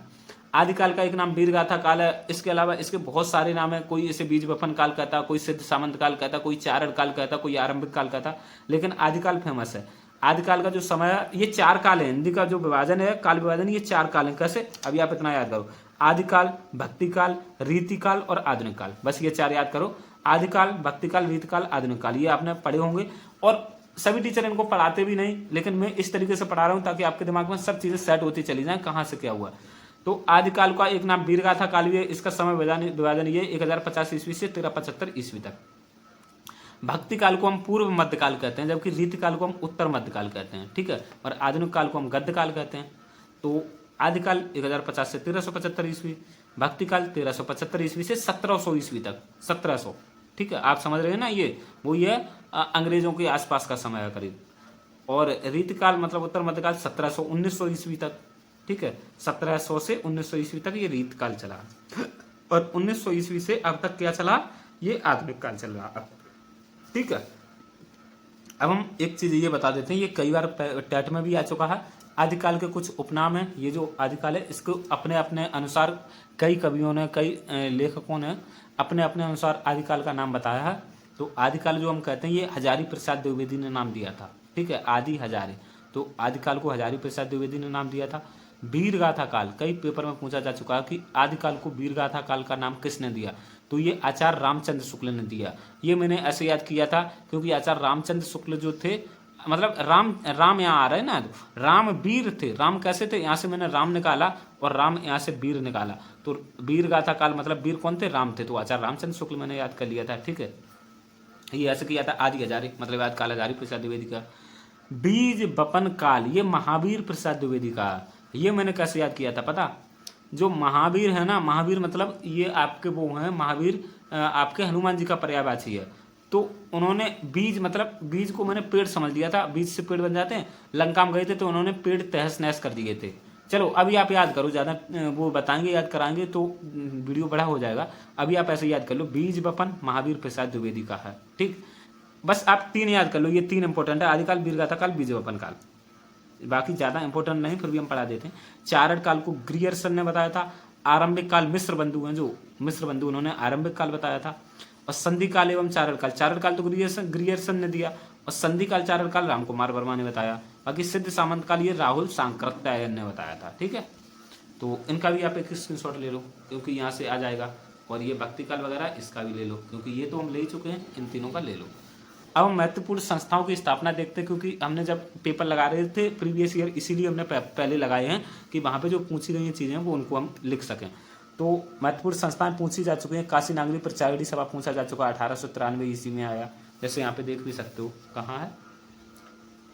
आदिकाल का एक नाम वीरगाथा काल है। इसके अलावा इसके बहुत सारे नाम है। कोई इसे बीज वपन काल कहता, कोई सिद्ध सामंत काल कहता, कोई चारण काल कहता, कोई आरंभिक काल कहता, लेकिन आदिकाल फेमस है। आदिकाल का जो समय है ये 4 काल है, हिंदी का जो विभाजन है काल विभाजन ये 4 काल है। कैसे? अभी आप इतना याद करो, आदिकाल, भक्तिकाल, रीतिकाल और आधुनिक काल, बस ये 4 याद करो। आदिकाल, भक्तिकाल, रीतिकाल, आधुनिक काल, ये आपने पढ़े होंगे। और सभी टीचर इनको पढ़ाते भी नहीं, लेकिन मैं इस तरीके से पढ़ा रहा हूं ताकि आपके दिमाग में सब चीजें सेट होती चली जाएं कहां से क्या हुआ। तो आदिकाल का एक नाम वीरगाथा काल भी है, इसका समय विभाजन ये 1050 ईस्वी से 1375 ईस्वी तक। भक्ति काल को हम पूर्व मध्यकाल कहते हैं, जबकि रीति काल को हम उत्तर मध्यकाल कहते हैं, ठीक है। और आधुनिक काल को हम गद्य काल कहते हैं। तो आदिकाल 1050 से 1375 ईस्वी, भक्ति काल 1375 ईस्वी से 1700 ईस्वी तक, 1700, ठीक है। आप समझ रहे हैं ना, ये अंग्रेजों के आसपास का समय है करीब। और रीतिकाल मतलब उत्तर मध्यकाल 1700 1900 ईस्वी तक, ठीक है। 1700 से 1900 ईस्वी तक ये रीतकाल चला, और 1900 ईस्वी से अब तक क्या चला, ये आधुनिक काल चल रहा अब, ठीक है। अब हम एक चीज ये बता देते हैं, ये कई बार टेट में भी आ चुका है। आदिकाल के कुछ उपनाम हैं, ये जो आदिकाल है इसको अपने अपने अनुसार कई कवियों ने, कई लेखकों ने अपने अपने अनुसार आदिकाल का नाम बताया है। तो आदिकाल जो हम कहते हैं ये हजारी प्रसाद द्विवेदी ने नाम दिया था, ठीक है, आदि हजारे। तो आदिकाल को हजारी प्रसाद द्विवेदी ने नाम दिया था। वीरगाथा काल, कई पेपर में पूछा जा चुका है कि आदिकाल को वीरगाथा काल का नाम किसने दिया, तो ये आचार्य रामचंद्र शुक्ल ने दिया। ये मैंने ऐसे याद किया था क्योंकि आचार्य रामचंद्र शुक्ल जो थे, मतलब राम यहाँ आ रहे हैं ना, तो राम वीर थे। राम कैसे थे, यहाँ से मैंने राम निकाला और राम यहाँ से वीर निकाला, तो वीर गाथा काल मतलब वीर कौन थे, राम थे। तो आचार्य रामचंद्र शुक्ल मैंने याद कर लिया था, ठीक है। ये ऐसे किया था। आदि हजारे मतलब याद काल हजारी प्रसाद द्विवेदी का। बीज बपन काल, ये महावीर प्रसाद द्विवेदी का। ये मैंने कैसे याद किया था पता, जो महावीर है ना, महावीर मतलब ये आपके वो हैं, महावीर आपके हनुमान जी का पर्यायवाची है। तो उन्होंने बीज मतलब बीज को मैंने पेड़ समझ लिया था, बीज से पेड़ बन जाते हैं। लंका में गए थे तो उन्होंने पेड़ तहस नहस कर दिए थे। चलो अभी आप याद करो, ज़्यादा वो बताएंगे याद कराएंगे तो वीडियो बड़ा हो जाएगा। अभी आप ऐसे याद कर लो, बीज बपन महावीर प्रसाद द्विवेदी का है, ठीक। बस आप 3 याद कर लो, ये 3 इंपॉर्टेंट है, आदिकाल, वीरगाथा काल, बीज बपन काल। बाकी ज़्यादा इंपॉर्टेंट नहीं, फिर भी हम पढ़ा देते हैं। चारण काल को ग्रियर्सन ने बताया था। आरंभिक काल मिस्र बंधु हैं, जो मिस्र बंधु, उन्होंने आरंभिक काल बताया था। और संधि काल एवं चारण काल, चारण काल तो ग्रियर्सन ने दिया, और संधि काल चारण काल रामकुमार वर्मा ने बताया। बाकी सिद्ध सामंत काल ये राहुल सांकृत्यायन ने बताया था, ठीक है। तो इनका भी आप एक स्क्रीनशॉट ले लो क्योंकि यहाँ से आ जाएगा। और ये भक्ति काल वगैरह इसका भी ले लो क्योंकि ये तो हम ले ही चुके हैं, इन तीनों का ले लो। अब हम महत्वपूर्ण संस्थाओं की स्थापना देखते हैं, क्योंकि हमने जब पेपर लगा रहे थे प्रीवियस ईयर, इसीलिए हमने पहले लगाए हैं कि वहाँ पे जो पूछी गई चीज़ें वो उनको हम लिख सकें। तो महत्वपूर्ण संस्थाएं पूछी जा चुकी हैं। काशी नागरी प्रचारणी सभा पूछा जा चुका है, 1893 ईस्वी में आया, जैसे यहाँ पे देख भी सकते हो। कहाँ है,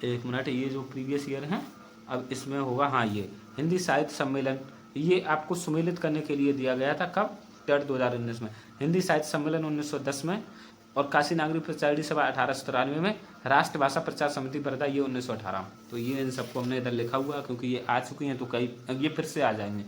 एक मिनट, ये जो प्रीवियस ईयर है अब इसमें होगा, हाँ ये हिंदी साहित्य सम्मेलन, ये आपको सम्मिलित करने के लिए दिया गया था। कब, टेट 2019 में। हिंदी साहित्य सम्मेलन 1910 में, और काशी नागरी प्रचारणी सभा 1893 में। राष्ट्रभाषा प्रचार समिति वर्धा ये 1918। तो ये इन सबको हमने इधर लिखा हुआ क्योंकि ये आ चुकी हैं, तो कई ये फिर से आ जाएंगे।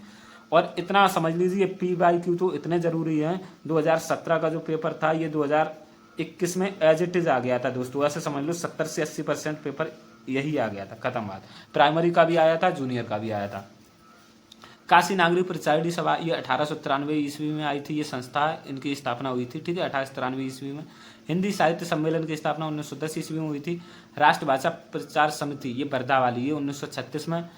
और इतना समझ लीजिए PYQ तो इतने जरूरी है। 2017 का जो पेपर था ये 2021 में एज इट इज आ गया था दोस्तों, ऐसे समझ लो 70 से 80% पेपर यही आ गया था, खत्म बात। प्राइमरी का भी आया था, जूनियर का भी आया था। काशी नागरी प्रचारणी सभा ये 1893 ईस्वी में आई थी, ये संस्था इनकी स्थापना हुई थी, ठीक है, 1893 ईस्वी में। हिंदी साहित्य सम्मेलन की स्थापना 1910 ईस्वी में हुई थी। राष्ट्रभाषा प्रचार समिति ये वर्धा वाली, ये 1936 में।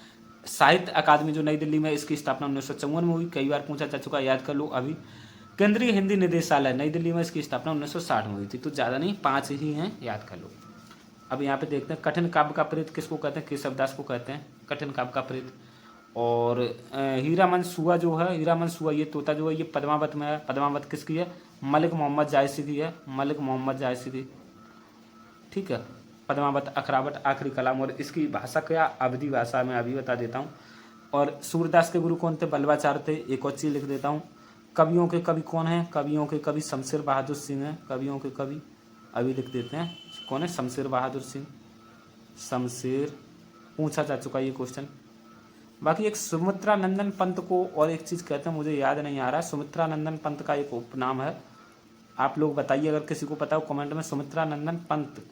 साहित्य अकादमी जो नई दिल्ली में, इसकी स्थापना 1954 में हुई, कई बार पूछा जा चुका, याद कर लो अभी। केंद्रीय हिंदी निदेशालय नई दिल्ली में, इसकी स्थापना 1960 में हुई थी। तो ज़्यादा नहीं, 5 ही हैं, याद कर लो। अब यहाँ पे देखते हैं, कठिन काव्य का प्रेत किसको कहते हैं, केशवदास को कहते हैं कठिन काव्य का प्रेत। और हीरामन सुआ जो है, हीरामन सुआ ये तोता जो है ये पद्मावत में है। पद्मावत किसकी है, मलिक मोहम्मद जायसी की है, मलिक मोहम्मद जायसी की, ठीक है। पद्मावत अखरावट आखिरी कलाम, और इसकी भाषा क्या, अवधी भाषा में अभी बता देता हूँ। और सूरदास के गुरु कौन थे, बल्लभाचार्य थे। एक और चीज़ लिख देता हूँ, कवियों के कवि कौन है, कवियों के कवि शमशेर बहादुर सिंह हैं। कवियों के कवि अभी लिख देते हैं, कौन है, शमशेर बहादुर सिंह। शमशेर पूछा जा चुका ये क्वेश्चन। बाकी एक सुमित्रानंदन पंत को और एक चीज़ कहते हैं, मुझे याद नहीं आ रहा। सुमित्रानंदन पंत का एक उपनाम है, आप लोग बताइए अगर किसी को पता हो कमेंट में। सुमित्रानंदन पंत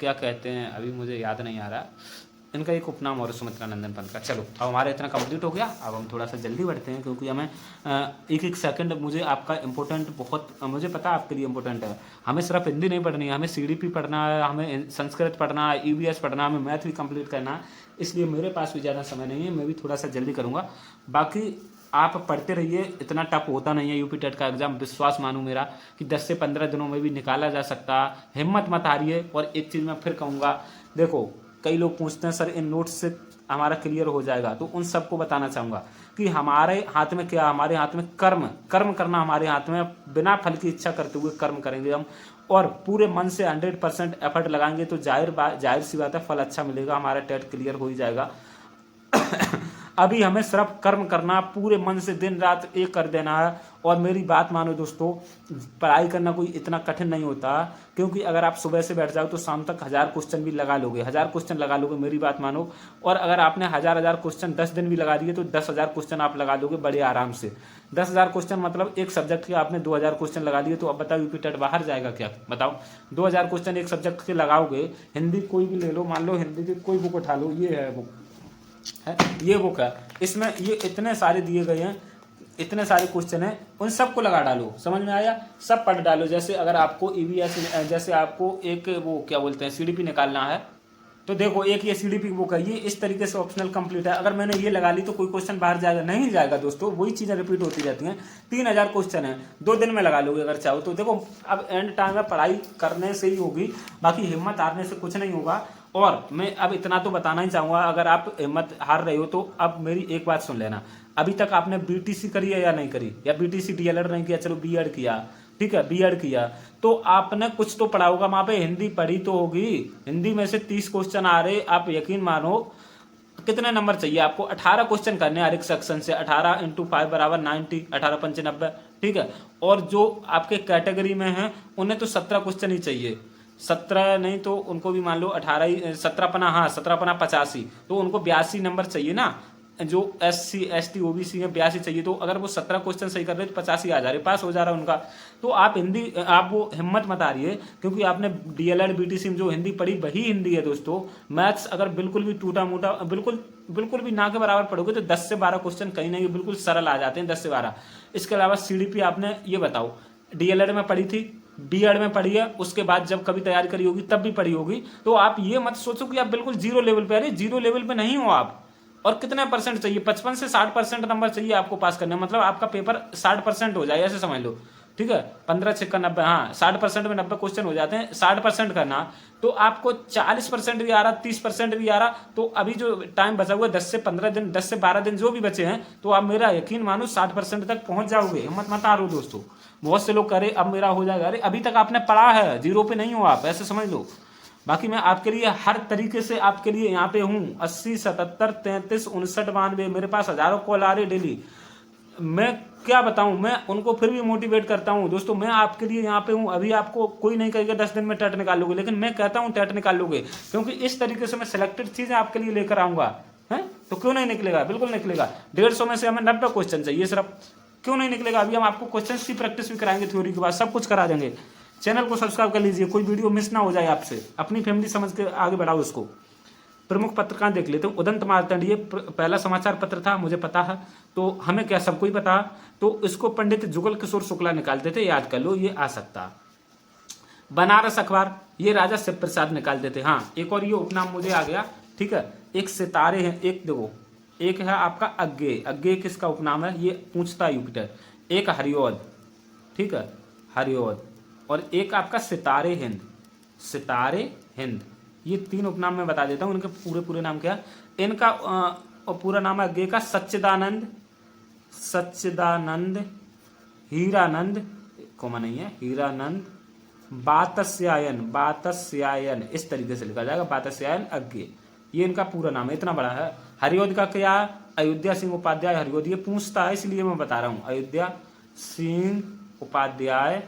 क्या कहते हैं, अभी मुझे याद नहीं आ रहा। इनका एक उपनाम और सुमित्रा नंदन पंत का। चलो अब हमारा इतना कंप्लीट हो गया, अब हम थोड़ा सा जल्दी बढ़ते हैं क्योंकि हमें एक एक सेकंड मुझे आपका इम्पोर्टेंट बहुत, मुझे पता है आपके लिए इम्पोर्टेंट है। हमें सिर्फ हिंदी नहीं पढ़नी है, हमें CDP पढ़ना है, हमें संस्कृत पढ़ना है, EVS पढ़ना है, हमें मैथ भी कंप्लीट करना है, इसलिए मेरे पास भी ज़्यादा समय नहीं है, मैं भी थोड़ा सा जल्दी करूँगा। बाकी आप पढ़ते रहिए, इतना टफ होता नहीं है यूपी टेट का एग्जाम, विश्वास मानूं मेरा कि 10 से 15 दिनों में भी निकाला जा सकता। हिम्मत मत हारिए। और एक चीज़ मैं फिर कहूँगा, देखो कई लोग पूछते हैं सर इन नोट्स से हमारा क्लियर हो जाएगा, तो उन सबको बताना चाहूँगा कि हमारे हाथ में क्या, हमारे हाथ में कर्म करना हमारे हाथ में, बिना फल की इच्छा करते हुए कर्म करेंगे हम और पूरे मन से 100% एफर्ट लगाएंगे तो जाहिर सी बात है फल अच्छा मिलेगा, हमारा टेट क्लियर हो ही जाएगा। अभी हमें सिर्फ कर्म करना, पूरे मन से दिन रात एक कर देना है। और मेरी बात मानो दोस्तों, पढ़ाई करना कोई इतना कठिन नहीं होता, क्योंकि अगर आप सुबह से बैठ जाओ तो शाम तक 1000 क्वेश्चन भी लगा लोगे, 1000 क्वेश्चन लगा लोगे, मेरी बात मानो। और अगर आपने 1000 क्वेश्चन 10 दिन भी लगा दिए तो 10,000 क्वेश्चन आप लगा लोगे बड़े आराम से। 10,000 क्वेश्चन मतलब एक सब्जेक्ट के आपने 2000 क्वेश्चन लगा दिए, तो अब बताओ यूपी टेट बाहर जाएगा क्या? बताओ 2000 क्वेश्चन एक सब्जेक्ट के लगाओगे। हिंदी कोई भी ले लो, मान लो हिंदी की कोई बुक उठा लो, ये है बुक है, ये बुक है, इसमें ये इतने सारे दिए गए हैं, इतने सारे क्वेश्चन हैं, उन सबको लगा डालो, समझ में आया? सब पढ़ डालो। जैसे अगर आपको EVS, जैसे आपको एक वो क्या बोलते हैं CDP निकालना है, तो देखो एक ये CDP बुक है, ये इस तरीके से ऑप्शनल कंप्लीट है। अगर मैंने ये लगा ली तो कोई क्वेश्चन बाहर जाएगा? नहीं जाएगा दोस्तों, वही चीज़ें रिपीट होती रहती हैं। 3000 क्वेश्चन है, 2 दिन में लगा लोगे अगर चाहो तो। देखो अब एंड टाइम में पढ़ाई करने से ही होगी, बाकी हिम्मत हारने से कुछ नहीं होगा। और मैं अब इतना तो बताना ही चाहूँगा, अगर आप हिम्मत हार रहे हो तो अब मेरी एक बात सुन लेना। अभी तक आपने BTC करी है या नहीं करी, या BTC DLED नहीं किया, चलो B.Ed किया, ठीक है, B.Ed किया, तो आपने कुछ तो पढ़ा होगा वहाँ पे, हिंदी पढ़ी तो होगी। हिंदी में से 30 क्वेश्चन आ रहे, आप यकीन मानो कितने नंबर चाहिए आपको? 18 क्वेश्चन करने हर एक सेक्शन से, 18 × 5 = 90, 18 × 5 = 90, ठीक है। और जो आपके कैटेगरी में हैं उन्हें तो 17 क्वेश्चन ही चाहिए, 17 नहीं तो उनको भी मान लो 18 ही, 17 पना, हाँ 17 पना 85, तो उनको 82 नंबर चाहिए ना। जो SC ST OBC में 82 चाहिए, तो अगर वो 17 क्वेश्चन सही कर रहे तो 85 आ जा रहे, पास हो जा रहा है उनका। तो आप हिंदी, आप वो हिम्मत मत आ रही है, क्योंकि आपने DLED BTC में जो हिंदी पढ़ी वही हिंदी है दोस्तों। मैथ्स अगर बिल्कुल भी टूटा मोटा, बिल्कुल भी ना के बराबर पढ़ोगे तो 10 से 12 क्वेश्चन कहीं नहीं बिल्कुल सरल आ जाते हैं, 10 से 12। इसके अलावा CDP आपने ये बताओ DLED में पढ़ी थी, B.Ed में पढ़ी है, उसके बाद जब कभी तैयारी करी होगी तब भी पढ़ी होगी, तो आप ये मत सोचो कि आप बिल्कुल जीरो लेवल पे, अरे जीरो लेवल पे नहीं हो आप। और कितने परसेंट चाहिए? 55 से 60% नंबर चाहिए आपको पास करने, मतलब आपका पेपर 60% हो जाए, ऐसे समझ लो, ठीक है। 15 × 6 = 90, हाँ 60% में 90 क्वेश्चन हो जाते हैं। 60% करना तो आपको 40% भी आ रहा, 30% भी आ रहा, तो अभी जो टाइम बचा हुआ 10 से 15 दिन, 10 से 12 दिन जो भी बचे हैं, तो आप मेरा यकीन मानो 60% तक पहुंच जाओगे। हिम्मत मत हारो दोस्तों। बहुत से लोग करे अब मेरा हो जाएगा, अरे अभी तक आपने पढ़ा है, जीरो पे नहीं हो आप, ऐसे समझ लो। बाकी मैं आपके लिए हर तरीके से आपके लिए यहाँ पे हूँ। 80 77 33 59 92, मेरे पास हजारों कॉल आ रहे डेली। मैं क्या बताऊं, मैं उनको फिर भी मोटिवेट करता हूं दोस्तों। मैं आपके लिए यहाँ पे हूँ। अभी आपको कोई नहीं कहेगा 10 दिन में टेट निकाल लोगे, लेकिन मैं कहता हूँ टेट निकाल लोगे, क्योंकि इस तरीके से मैं सिलेक्टेड चीजें आपके लिए लेकर आऊंगा। है तो क्यों नहीं निकलेगा? बिल्कुल निकलेगा। 150 में से हमें 90 क्वेश्चन चाहिए सिर्फ, क्यों नहीं निकलेगा? अभी हम आपको क्वेश्चन की प्रैक्टिस भी कराएंगे, थ्योरी के बाद सब कुछ करा देंगे। चैनल को सब्सक्राइब कर लीजिए, कोई वीडियो मिस ना हो जाए आपसे, अपनी फैमिली समझ के आगे बढ़ाओ इसको। प्रमुख पत्रकार देख लेते हैं। उदंत मार्तंड, ये पहला समाचार पत्र था, मुझे पता है, तो हमें क्या सबको ही पता, तो इसको पंडित जुगल किशोर शुक्ला निकालते थे, याद कर लो, ये आ सकता। बनारस अखबार, ये राजा शिव प्रसाद निकालते थे। हाँ एक और ये उपनाम मुझे आ गया, ठीक है। एक सितारे हैं, एक देखो, एक है आपका अज्ञे, अज्ञे किसका उपनाम है, ये पूछता है यूपिटर। एक हरियोद, ठीक है, हरियोद, और एक आपका सितारे हिंद, सितारे हिंद। ये 3 उपनाम मैं बता देता हूँ, इनके पूरे नाम क्या। इनका पूरा नाम है अज्ञे का सच्चिदानंद, सच्चिदानंद, हीरानंद, कोमा नहीं है, हीरानंद, बातस्यायन, बातस्यायन, इस तरीके से लिखा जाएगा, बातस्यायन अज्ञे, ये इनका पूरा नाम है, इतना बड़ा है। हरियोद का क्या, अयोध्या सिंह उपाध्याय हरियोद, ये पूछता है इसलिए मैं बता रहा हूँ, अयोध्या सिंह उपाध्याय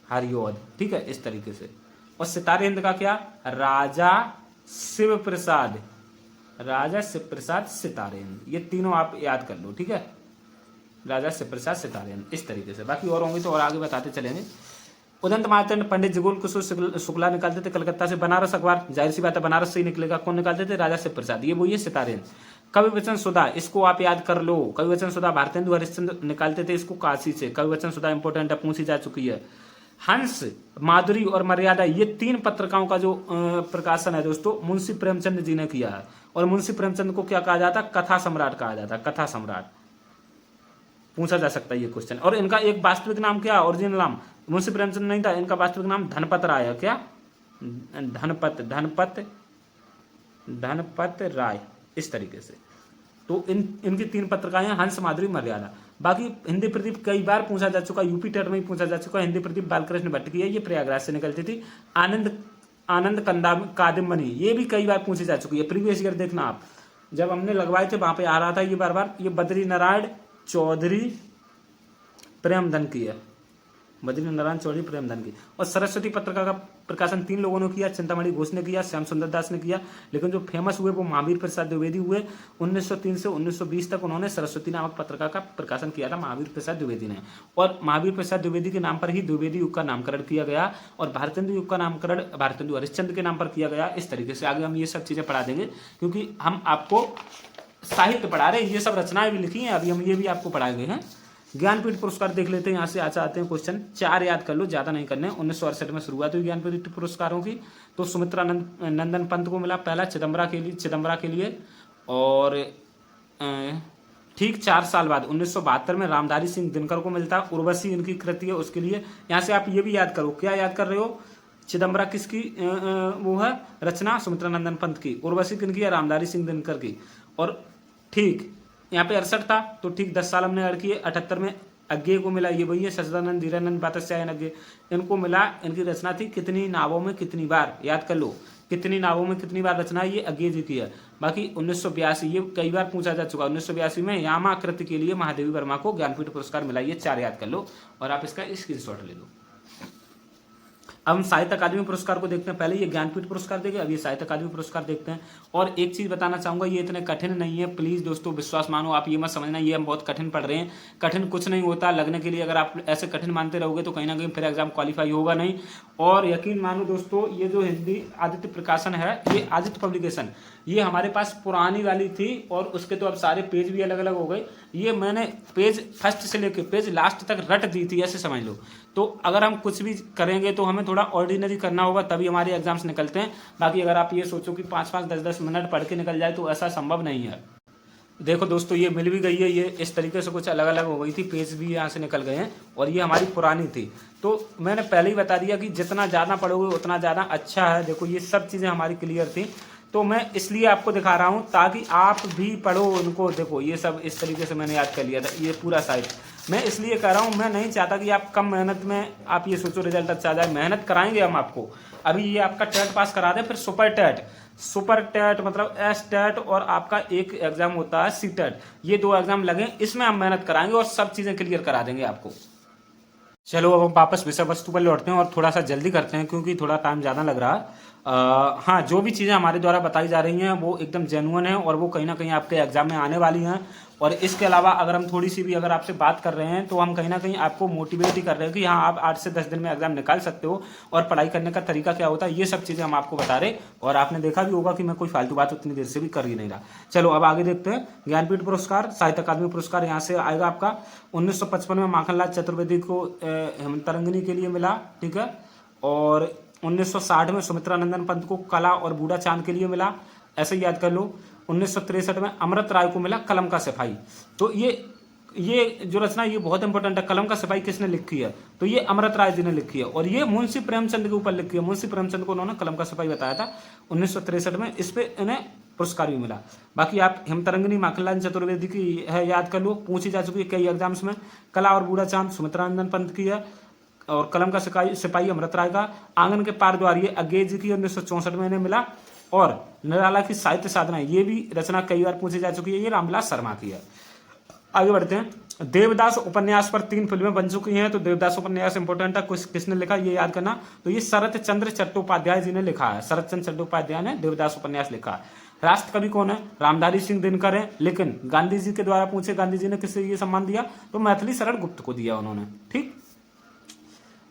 हरियोद, ठीक है, इस तरीके से। और सितारे हिंद का क्या, राजा शिव प्रसाद, राजा शिव प्रसाद सितारे हिंद, ये तीनों आप याद कर लो, ठीक है, राजा शिव प्रसाद सितारे हिंद, इस तरीके से। बाकी और होंगे तो और आगे बताते चलेंगे। उदंत मार्तंड पंडित जगोल किशोर शुक्ला निकालते थे कलकत्ता से। बनारस अखबार, जाहिर सी बात है बनारस से ही निकलेगा। कौन निकालते थे? राजा शिव प्रसाद। ये वही है सितारे। कवि वचन सुधा, इसको आप याद कर लो। कवि वचन सुधा भारतेंदु हरिश्चंद्र निकालते थे इसको काशी से। कवि वचन सुधा इंपॉर्टेंट है, पूछी जा चुकी है। हंस, माधुरी और मर्यादा, ये 3 पत्रिकाओं का जो प्रकाशन है दोस्तों, मुंशी प्रेमचंद जी ने किया है। और मुंशी प्रेमचंद को क्या कहा जाता? कथा सम्राट कहा जाता। कथा सम्राट पूछा जा सकता है ये क्वेश्चन। और इनका एक वास्तविक नाम क्या? ओरिजिनल नाम मुंशी प्रेमचंद नहीं था, इनका वास्तविक नाम धनपत राय है। क्या? धनपत राय, इस तरीके से। तो इनकी 3 पत्रिकाएं, हंस, माधुरी, मर्यादा। बाकी हिंदी प्रदीप कई बार पूछा जा चुका, यूपी टेट में ही पूछा जा चुका। हिंदी प्रदीप बालकृष्ण भट्ट की है, ये प्रयागराज से निकलती थी। आनंद कादम्बनी, ये भी कई बार पूछी जा चुकी है। प्रीवियस ईयर देखना आप, जब हमने लगवाए थे वहां पे आ रहा था ये बार बार। ये बद्री नारायण चौधरी प्रेमधन की है, बद्री नारायण चौधरी प्रेमधन की। और सरस्वती पत्रिका का प्रकाशन 3 लोगों ने किया, चिंतामणि घोष ने किया, श्याम सुंदर दास ने किया। लेकिन जो फेमस हुए वो महावीर प्रसाद द्विवेदी हुए। 1903 से 1920 तक उन्होंने सरस्वती नामक पत्रिका का प्रकाशन किया था महावीर प्रसाद द्विवेदी ने। और महावीर प्रसाद द्विवेदी के नाम पर ही द्विवेदी युग का नामकरण किया गया। और भारतेंदु युग का नामकरण भारतेंदु हरिश्चंद्र के नाम पर किया गया। इस तरीके से आगे हम ये सब चीजें पढ़ा देंगे, क्योंकि हम आपको साहित्य पढ़ा रहे हैं, ये सब रचनाएं भी लिखी हैं, अभी हम ये भी आपको पढ़ाएंगे हैं। ज्ञानपीठ पुरस्कार देख लेते हैं, यहाँ से आज आते हैं क्वेश्चन। 4 याद कर लो, ज्यादा नहीं करने। 1968 में शुरुआत हुई ज्ञानपीठ पुरस्कारों की। तो सुमित्रा नंदन पंत को मिला पहला, चिदम्बरा के लिए। और ठीक 4 साल बाद 1972 में रामधारी सिंह दिनकर को मिलता। उर्वशी इनकी कृति है, उसके लिए। यहाँ से आप ये भी याद करो, क्या याद कर रहे हो? चिदम्बरा किसकी वो है रचना? सुमित्रा नंदन पंत की। उर्वशी किनकी है? रामधारी सिंह दिनकर की। और ठीक यहाँ पे 68 था, तो ठीक 10 साल हमने ऐड किए। 78 में अज्ञे को मिला, ये वही है, सच्चिदानंद धीरानंद बातस्यायन अज्ञे, इनको मिला। इनकी रचना थी कितनी नावों में कितनी बार, याद कर लो। कितनी नावों में कितनी बार रचना ये अज्ञे जी की है। बाकी 1982, ये कई बार पूछा जा चुका। 1982 में यामा कृति के लिए महादेवी वर्मा को ज्ञानपीठ पुरस्कार मिला। ये 4 याद कर लो और आप इसका स्क्रीनशॉट ले लो। अब हम साहित्य अकादमी पुरस्कार को देखते हैं। पहले ये ज्ञानपीठ पुरस्कार देखे, अब ये साहित्य अकादमी पुरस्कार देखते हैं। और एक चीज बताना चाहूंगा, ये इतने कठिन नहीं है, प्लीज दोस्तों विश्वास मानो। आप ये मत समझना ये हम बहुत कठिन पढ़ रहे हैं। कठिन कुछ नहीं होता लगने के लिए। अगर आप ऐसे कठिन मानते रहोगे तो कहीं ना कहीं फिर एग्जाम क्वालिफाई होगा नहीं। और यकीन मानो दोस्तों, ये जो हिंदी आदित्य प्रकाशन है, ये आदित्य पब्लिकेशन, ये हमारे पास पुरानी वाली थी। और उसके तो अब सारे पेज भी अलग अलग हो गए। ये मैंने पेज फर्स्ट से लेकर पेज लास्ट तक रट दी थी, ऐसे समझ लो। तो अगर हम कुछ भी करेंगे तो हमें थोड़ा ऑर्डिनरी करना होगा, तभी हमारे एग्जाम्स निकलते हैं। बाकी अगर आप ये सोचो कि 5-5, 10-10 मिनट पढ़ के निकल जाए तो ऐसा संभव नहीं है। देखो दोस्तों, ये मिल भी गई है। ये इस तरीके से कुछ अलग अलग हो गई थी, पेज भी यहाँ से निकल गए हैं। और ये हमारी पुरानी थी। तो मैंने पहले ही बता दिया कि जितना ज़्यादा पढ़ोगे उतना ज़्यादा अच्छा है। देखो ये सब चीज़ें हमारी क्लियर थी, तो मैं इसलिए आपको दिखा रहा हूँ ताकि आप भी पढ़ो उनको। देखो ये सब इस तरीके से मैंने याद कर लिया था, ये पूरा साइड। मैं इसलिए कह रहा हूँ, मैं नहीं चाहता कि आप कम मेहनत में आप ये सोचो रिजल्ट अच्छा आ जाए। मेहनत कराएंगे हम आपको। अभी ये आपका टेट पास करा दें, फिर सुपर टेट मतलब एस टेट, और आपका एक एग्जाम होता है सी टेट। ये 2 एग्जाम लगे, इसमें हम मेहनत कराएंगे और सब चीज़ें क्लियर करा देंगे आपको। चलो अब हम वापस विषय वस्तु पर लौटते हैं और थोड़ा सा जल्दी करते हैं क्योंकि थोड़ा टाइम ज़्यादा लग रहा है। हाँ, जो भी चीज़ें हमारे द्वारा बताई जा रही हैं वो एकदम जेन्युइन है और वो कहीं ना कहीं आपके एग्जाम में आने वाली हैं। और इसके अलावा अगर हम थोड़ी सी भी अगर आपसे बात कर रहे हैं तो हम कहीं ना कहीं आपको मोटिवेट ही कर रहे हैं कि हाँ आप 8 से 10 दिन में एग्जाम निकाल सकते हो। और पढ़ाई करने का तरीका क्या होता है, ये सब चीज़ें हम आपको बता रहे। और आपने देखा भी होगा कि मैं कोई फालतू बात उतनी देर से भी कर ही नहीं रहा। चलो अब आगे देखते हैं। ज्ञानपीठ पुरस्कार, साहित्य अकादमी पुरस्कार यहाँ से आएगा आपका। 1955 में माखनलाल चतुर्वेदी को हेमंतरंगिनी के लिए मिला, ठीक है। और 1960 में सुमित्रा नंदन पंत को कला और बूढ़ा चांद के लिए मिला, ऐसे ही याद कर लो। 1963 में अमृत राय को मिला कलम का सिपाही। तो ये जो रचना ये बहुत इंपॉर्टेंट है। कलम का सिपाही किसने लिखी है? तो ये अमृत राय जी ने लिखी है और ये मुंशी प्रेमचंद के ऊपर लिखी है। मुंशी प्रेमचंद को उन्होंने कलम का सिपाही बताया था 1963 में। इस पे इन्हें पुरस्कार भी मिला। बाकी आप हेमतरंगिनी माखनलाल चतुर्वेदी की है, याद कर लो, पूछी जा चुकी है कई एग्जाम्स में। कला और बूढ़ा चांद सुमित्रा नंदन पंत की है और कलम का सिपाही अमृत राय का। आंगन के पार द्वार ये अज्ञे जी की 1964 में इन्हें मिला। और निराला की साहित्य साधना, ये भी रचना कई बार पूछी जा चुकी है, ये रामविलास शर्मा की है। आगे बढ़ते हैं। देवदास उपन्यास पर 3 फिल्में बन चुकी हैं। तो देवदास उपन्यास इंपॉर्टेंट है, किसने लिखा ये याद करना। तो ये शरत चंद्र चट्टोपाध्याय जी ने लिखा है। शरत चंद्र चट्टोपाध्याय ने देवदास उपन्यास लिखा है। राष्ट्र कवि कौन है? रामधारी सिंह दिनकर है। लेकिन गांधी जी के द्वारा पूछे गांधी जी ने किसे ये सम्मान दिया? तो मैथिली शरण गुप्त को दिया उन्होंने, ठीक।